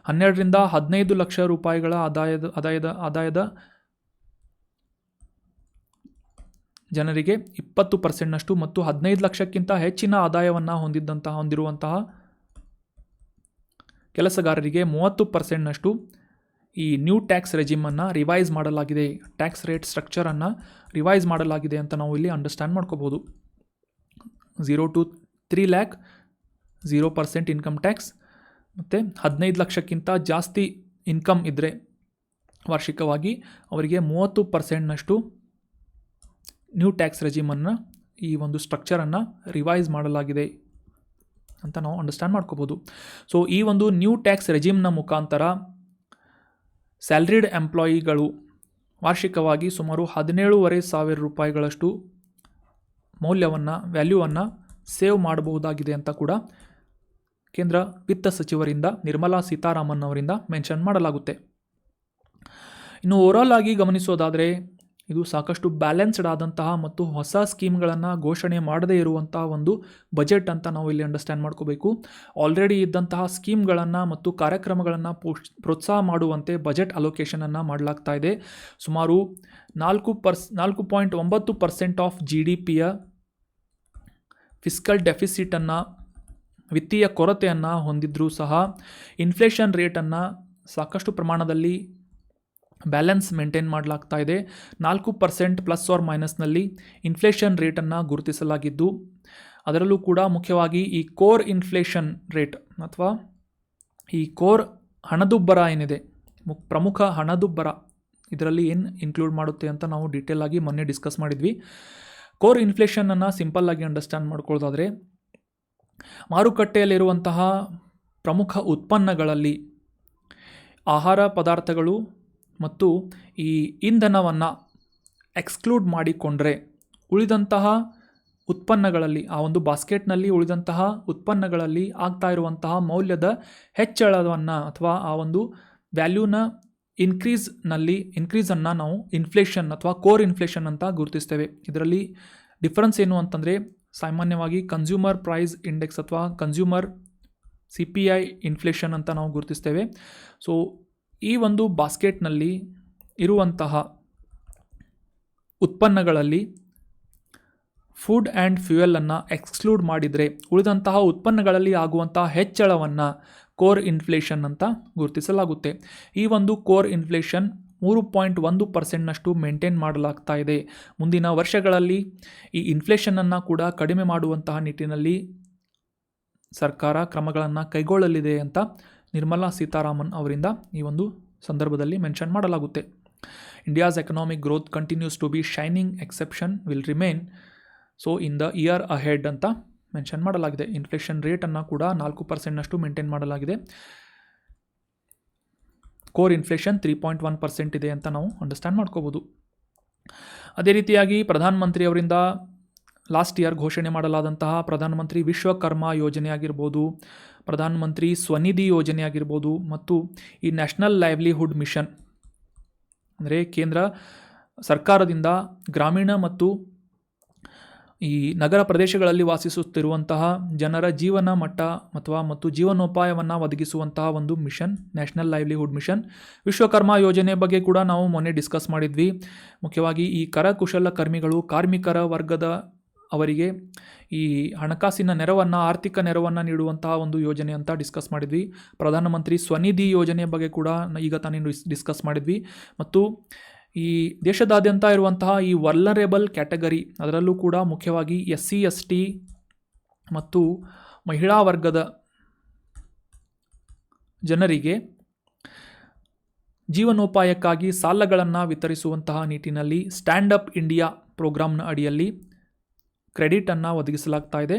12ರಿಂದ 15 ಲಕ್ಷ ರೂಪಾಯಿಗಳ ಆದಾಯದ ಜನರಿಗೆ 20%ನಷ್ಟು ಮತ್ತು 15 ಲಕ್ಷಕ್ಕಿಂತ ಹೆಚ್ಚಿನ ಆದಾಯವನ್ನು ಹೊಂದಿರುವಂತಹ ಕೆಲಸಗಾರರಿಗೆ 30%ನಷ್ಟು ಈ ನ್ಯೂ ಟ್ಯಾಕ್ಸ್ ರೆಜಿಮನ್ನು ರಿವೈಸ್ ಮಾಡಲಾಗಿದೆ, ಟ್ಯಾಕ್ಸ್ ರೇಟ್ ಸ್ಟ್ರಕ್ಚರನ್ನು ರಿವೈಸ್ ಮಾಡಲಾಗಿದೆ ಅಂತ ನಾವು ಇಲ್ಲಿ ಅಂಡರ್ಸ್ಟ್ಯಾಂಡ್ ಮಾಡ್ಕೋಬೋದು. 0 to 3 lakh 0% ಇನ್ಕಮ್ ಟ್ಯಾಕ್ಸ್, ಮತ್ತು 15 ಲಕ್ಷಕ್ಕಿಂತ ಜಾಸ್ತಿ ಇನ್ಕಮ್ ಇದ್ದರೆ ವಾರ್ಷಿಕವಾಗಿ ಅವರಿಗೆ 30%ನಷ್ಟು ನ್ಯೂ ಟ್ಯಾಕ್ಸ್ ರೆಜಿಮನ್ನು, ಈ ಒಂದು ಸ್ಟ್ರಕ್ಚರನ್ನು ರಿವೈಸ್ ಮಾಡಲಾಗಿದೆ ಅಂತ ನಾವು ಅಂಡರ್ಸ್ಟ್ಯಾಂಡ್ ಮಾಡ್ಕೋಬೋದು. ಸೊ ಈ ಒಂದು ನ್ಯೂ ಟ್ಯಾಕ್ಸ್ ರೆಜಿಮ್ನ ಮುಖಾಂತರ ಸ್ಯಾಲ್ರಿಡ್ ಎಂಪ್ಲಾಯಿಗಳು ವಾರ್ಷಿಕವಾಗಿ ಸುಮಾರು 17,500 ರೂಪಾಯಿಗಳಷ್ಟು ವ್ಯಾಲ್ಯೂವನ್ನು ಸೇವ್ ಮಾಡಬಹುದಾಗಿದೆ ಅಂತ ಕೂಡ ಕೇಂದ್ರ ವಿತ್ತ ಸಚಿವರಿಂದ ನಿರ್ಮಲಾ ಸೀತಾರಾಮನ್ ಅವರಿಂದ ಮೆನ್ಷನ್ ಮಾಡಲಾಗುತ್ತೆ. ಇನ್ನು ಓವರಾಲ್ ಆಗಿ ಗಮನಿಸೋದಾದರೆ ಇದು ಸಾಕಷ್ಟು ಬ್ಯಾಲೆನ್ಸ್ಡ್ ಆದಂತಹ ಮತ್ತು ಹೊಸ ಸ್ಕೀಮ್ಗಳನ್ನು ಘೋಷಣೆ ಮಾಡದೇ ಇರುವಂತಹ ಒಂದು ಬಜೆಟ್ ಅಂತ ನಾವು ಇಲ್ಲಿ ಅಂಡರ್ಸ್ಟ್ಯಾಂಡ್ ಮಾಡ್ಕೋಬೇಕು. ಆಲ್ರೆಡಿ ಇದ್ದಂತಹ ಸ್ಕೀಮ್ಗಳನ್ನು ಮತ್ತು ಕಾರ್ಯಕ್ರಮಗಳನ್ನು ಪ್ರೋತ್ಸಾಹ ಮಾಡುವಂತೆ ಬಜೆಟ್ ಅಲೋಕೇಶನನ್ನು ಮಾಡಲಾಗ್ತಾ ಇದೆ. ಸುಮಾರು 4.9% ಆಫ್ GDPಯ ಫಿಸ್ಕಲ್ ಡೆಫಿಸಿಟನ್ನು, ವಿತ್ತೀಯ ಕೊರತೆಯನ್ನು ಹೊಂದಿದ್ರೂ ಸಹ ಇನ್ಫ್ಲೇಷನ್ ರೇಟನ್ನು ಸಾಕಷ್ಟು ಪ್ರಮಾಣದಲ್ಲಿ ಬ್ಯಾಲೆನ್ಸ್ ಮೇಂಟೈನ್ ಮಾಡಲಾಗ್ತಾ ಇದೆ. 4% ಪ್ಲಸ್ ಆರ್ ಮೈನಸ್ನಲ್ಲಿ ಇನ್ಫ್ಲೇಷನ್ ರೇಟನ್ನು ಗುರುತಿಸಲಾಗಿದ್ದು, ಅದರಲ್ಲೂ ಕೂಡ ಮುಖ್ಯವಾಗಿ ಈ ಕೋರ್ ಇನ್ಫ್ಲೇಷನ್ ರೇಟ್ ಅಥವಾ ಈ ಕೋರ್ ಹಣದುಬ್ಬರ ಏನಿದೆ, ಪ್ರಮುಖ ಹಣದುಬ್ಬರ ಇದರಲ್ಲಿ ಏನು ಇನ್ಕ್ಲೂಡ್ ಮಾಡುತ್ತೆ ಅಂತ ನಾವು ಡೀಟೇಲ್ ಆಗಿ ಮೊನ್ನೆ ಡಿಸ್ಕಸ್ ಮಾಡಿದ್ವಿ. ಕೋರ್ ಇನ್ಫ್ಲೇಷನನ್ನು ಸಿಂಪಲ್ ಆಗಿ ಅಂಡರ್ಸ್ಟ್ಯಾಂಡ್ ಮಾಡ್ಕೊಳ್ಳೋದಾದರೆ ಮಾರುಕಟ್ಟೆಯಲ್ಲಿರುವಂತಹ ಪ್ರಮುಖ ಉತ್ಪನ್ನಗಳಲ್ಲಿ ಆಹಾರ ಪದಾರ್ಥಗಳು ಮತ್ತು ಈ ಇಂಧನವನ್ನು ಎಕ್ಸ್ಕ್ಲೂಡ್ ಮಾಡಿಕೊಂಡ್ರೆ ಉಳಿದಂತಹ ಉತ್ಪನ್ನಗಳಲ್ಲಿ, ಆ ಒಂದು ಬಾಸ್ಕೆಟ್ನಲ್ಲಿ ಉಳಿದಂತಹ ಉತ್ಪನ್ನಗಳಲ್ಲಿ ಆಗ್ತಾ ಇರುವಂತಹ ಮೌಲ್ಯದ ಹೆಚ್ಚಳವನ್ನು ಅಥವಾ ಆ ಒಂದು ವ್ಯಾಲ್ಯೂನ ಇನ್ಕ್ರೀಸನ್ನು ನಾವು ಇನ್ಫ್ಲೇಷನ್ ಅಥವಾ ಕೋರ್ ಇನ್ಫ್ಲೇಷನ್ ಅಂತ ಗುರುತಿಸ್ತೇವೆ. ಇದರಲ್ಲಿ ಡಿಫರೆನ್ಸ್ ಏನು ಅಂತಂದರೆ, ಸಾಮಾನ್ಯವಾಗಿ ಕನ್ಸ್ಯೂಮರ್ ಪ್ರೈಸ್ ಇಂಡೆಕ್ಸ್ ಅಥವಾ ಕನ್ಸ್ಯೂಮರ್ CPI ಇನ್ಫ್ಲೇಷನ್ ಅಂತ ನಾವು ಗುರುತಿಸ್ತೇವೆ. ಸೊ ಈ ಒಂದು ಬಾಸ್ಕೆಟ್ನಲ್ಲಿ ಇರುವಂತಹ ಉತ್ಪನ್ನಗಳಲ್ಲಿ ಫುಡ್ ಆ್ಯಂಡ್ ಫ್ಯೂಯಲನ್ನು ಎಕ್ಸ್ಕ್ಲೂಡ್ ಮಾಡಿದರೆ ಉಳಿದಂತಹ ಉತ್ಪನ್ನಗಳಲ್ಲಿ ಆಗುವಂತಹ ಹೆಚ್ಚಳವನ್ನು ಕೋರ್ ಇನ್ಫ್ಲೇಷನ್ ಅಂತ ಗುರುತಿಸಲಾಗುತ್ತೆ. ಈ ಒಂದು ಕೋರ್ ಇನ್ಫ್ಲೇಷನ್ 3.1%ನಷ್ಟು ಮೇಂಟೈನ್ ಮಾಡಲಾಗ್ತಾ ಇದೆ. ಮುಂದಿನ ವರ್ಷಗಳಲ್ಲಿ ಈ ಇನ್ಫ್ಲೇಷನನ್ನು ಕೂಡ ಕಡಿಮೆ ಮಾಡುವಂತಹ ನಿಟ್ಟಿನಲ್ಲಿ ಸರ್ಕಾರ ಕ್ರಮಗಳನ್ನು ಕೈಗೊಳ್ಳಲಿದೆ ಅಂತ ನಿರ್ಮಲಾ ಸೀತಾರಾಮನ್ ಅವರಿಂದ ಈ ಒಂದು ಸಂದರ್ಭದಲ್ಲಿ ಮೆನ್ಷನ್ ಮಾಡಲಾಗುತ್ತೆ. India's economic growth continues to be shining exception will remain so in the year ahead ಅಂತ ಮೆನ್ಷನ್ ಮಾಡಲಾಗಿದೆ. ಇನ್ಫ್ಲೇಷನ್ ರೇಟನ್ನು ಕೂಡ 4% ಮೇಂಟೈನ್ ಮಾಡಲಾಗಿದೆ. ಕೋರ್ ಇನ್ಫ್ಲೇಷನ್ 3.1% ಇದೆ ಅಂತ ನಾವು ಅಂಡರ್ಸ್ಟ್ಯಾಂಡ್ ಮಾಡ್ಕೋಬೋದು. ಅದೇ ರೀತಿಯಾಗಿ ಪ್ರಧಾನಮಂತ್ರಿ ಅವರಿಂದ ಲಾಸ್ಟ್ ಇಯರ್ ಘೋಷಣೆ ಮಾಡಲಾದಂತಹ ಪ್ರಧಾನಮಂತ್ರಿ ವಿಶ್ವಕರ್ಮ ಯೋಜನೆ ಆಗಿರ್ಬೋದು, ಪ್ರಧಾನಮಂತ್ರಿ ಸ್ವನಿಧಿ ಯೋಜನೆ ಆಗಿರ್ಬೋದು, ಮತ್ತು ಈ ನ್ಯಾಷನಲ್ ಲೈವ್ಲಿಹುಡ್ ಮಿಷನ್ ಅಂದರೆ ಕೇಂದ್ರ ಸರ್ಕಾರದಿಂದ ಗ್ರಾಮೀಣ ಮತ್ತು ಈ ನಗರ ಪ್ರದೇಶಗಳಲ್ಲಿ ವಾಸಿಸುತ್ತಿರುವಂತಹ ಜನರ ಜೀವನ ಮಟ್ಟ ಮತ್ತು ಜೀವನೋಪಾಯವನ್ನು ಒದಗಿಸುವಂತಹ ಒಂದು mission, national livelihood mission. Vishwakarma ಯೋಜನೆ ಬಗ್ಗೆ ಕೂಡ ನಾವು ಮೊನ್ನೆ ಡಿಸ್ಕಸ್ ಮಾಡಿದ್ವಿ. ಮುಖ್ಯವಾಗಿ ಈ ಕರಕುಶಲಕರ್ಮಿಗಳು, ಕಾರ್ಮಿಕರ ವರ್ಗದ ಅವರಿಗೆ ಈ ಹಣಕಾಸಿನ ನೆರವನ್ನು, ಆರ್ಥಿಕ ನೆರವನ್ನು ನೀಡುವಂತಹ ಒಂದು ಯೋಜನೆ ಅಂತ ಡಿಸ್ಕಸ್ ಮಾಡಿದ್ವಿ. ಪ್ರಧಾನಮಂತ್ರಿ ಸ್ವನಿಧಿ ಯೋಜನೆ ಬಗ್ಗೆ ಕೂಡ ಈಗ ತಾನೇ ಡಿಸ್ಕಸ್ ಮಾಡಿದ್ವಿ. ಮತ್ತು ಈ ದೇಶದಾದ್ಯಂತ ಇರುವಂತಹ ಈ ವಲ್ನರೇಬಲ್ ಕ್ಯಾಟಗರಿ, ಅದರಲ್ಲೂ ಕೂಡ ಮುಖ್ಯವಾಗಿ SC ST ಮತ್ತು ಮಹಿಳಾ ವರ್ಗದ ಜನರಿಗೆ ಜೀವನೋಪಾಯಕ್ಕಾಗಿ ಸಾಲಗಳನ್ನು ವಿತರಿಸುವಂತಹ ನಿಟ್ಟಿನಲ್ಲಿ ಸ್ಟ್ಯಾಂಡ್ ಅಪ್ ಇಂಡಿಯಾ ಪ್ರೋಗ್ರಾಮ್ನ ಅಡಿಯಲ್ಲಿ ಕ್ರೆಡಿಟನ್ನು ಒದಗಿಸಲಾಗ್ತಾ ಇದೆ,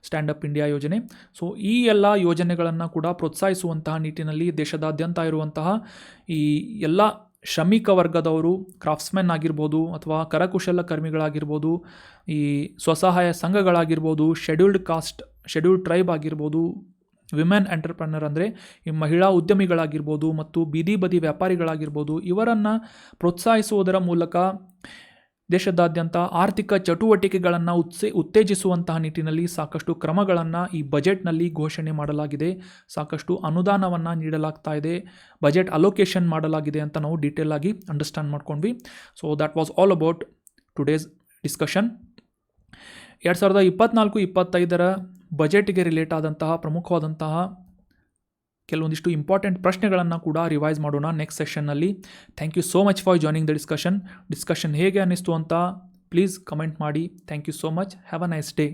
ಸ್ಟ್ಯಾಂಡ್ ಅಪ್ ಇಂಡಿಯಾ ಯೋಜನೆ. ಸೊ ಈ ಎಲ್ಲ ಯೋಜನೆಗಳನ್ನು ಕೂಡ ಪ್ರೋತ್ಸಾಹಿಸುವಂತಹ ನಿಟ್ಟಿನಲ್ಲಿ ದೇಶದಾದ್ಯಂತ ಇರುವಂತಹ ಈ ಎಲ್ಲ ಶ್ರಮಿಕ ವರ್ಗದವರು, ಕ್ರಾಫ್ಟ್ಸ್ಮೆನ್ ಆಗಿರ್ಬೋದು ಅಥವಾ ಕರಕುಶಲಕರ್ಮಿಗಳಾಗಿರ್ಬೋದು, ಈ ಸ್ವಸಹಾಯ ಸಂಘಗಳಾಗಿರ್ಬೋದು, ಶೆಡ್ಯೂಲ್ಡ್ ಕಾಸ್ಟ್, ಶೆಡ್ಯೂಲ್ಡ್ ಟ್ರೈಬ್ ಆಗಿರ್ಬೋದು, ವಿಮೆನ್ ಎಂಟರ್ಪ್ರನರ್ ಅಂದರೆ ಈ ಮಹಿಳಾ ಉದ್ಯಮಿಗಳಾಗಿರ್ಬೋದು, ಮತ್ತು ಬೀದಿ ಬದಿ ವ್ಯಾಪಾರಿಗಳಾಗಿರ್ಬೋದು, ಇವರನ್ನು ಪ್ರೋತ್ಸಾಹಿಸುವುದರ ಮೂಲಕ ದೇಶದಾದ್ಯಂತ ಆರ್ಥಿಕ ಚಟುವಟಿಕೆಗಳನ್ನು ಉತ್ತೇಜಿಸುವಂತಹ ನಿಟ್ಟಿನಲ್ಲಿ ಸಾಕಷ್ಟು ಕ್ರಮಗಳನ್ನು ಈ ಬಜೆಟ್ನಲ್ಲಿ ಘೋಷಣೆ ಮಾಡಲಾಗಿದೆ. ಸಾಕಷ್ಟು ಅನುದಾನವನ್ನು ನೀಡಲಾಗ್ತಾ ಇದೆ, ಬಜೆಟ್ ಅಲೋಕೇಶನ್ ಮಾಡಲಾಗಿದೆ ಅಂತ ನಾವು ಡೀಟೇಲ್ ಆಗಿ ಅಂಡರ್ಸ್ಟ್ಯಾಂಡ್ ಮಾಡ್ಕೊಂಡ್ವಿ. So that was all about today's discussion. 2024-25 ಬಜೆಟ್ಗೆ ರಿಲೇಟ್ ಆದಂತಹ ಪ್ರಮುಖವಾದಂತಹ ಕೆಲವೊಂದಿಷ್ಟು ಇಂಪಾರ್ಟೆಂಟ್ ಪ್ರಶ್ನೆಗಳನ್ನು ಕೂಡ ರಿವೈಸ್ ಮಾಡೋಣ ನೆಕ್ಸ್ಟ್ ಸೆಷನ್ನಲ್ಲಿ. Thank you so much for joining the discussion ಹೇಗೆ ಅನ್ನಿಸ್ತು ಅಂತ ಪ್ಲೀಸ್ ಕಮೆಂಟ್ ಮಾಡಿ. Thank you so much. Have a nice day.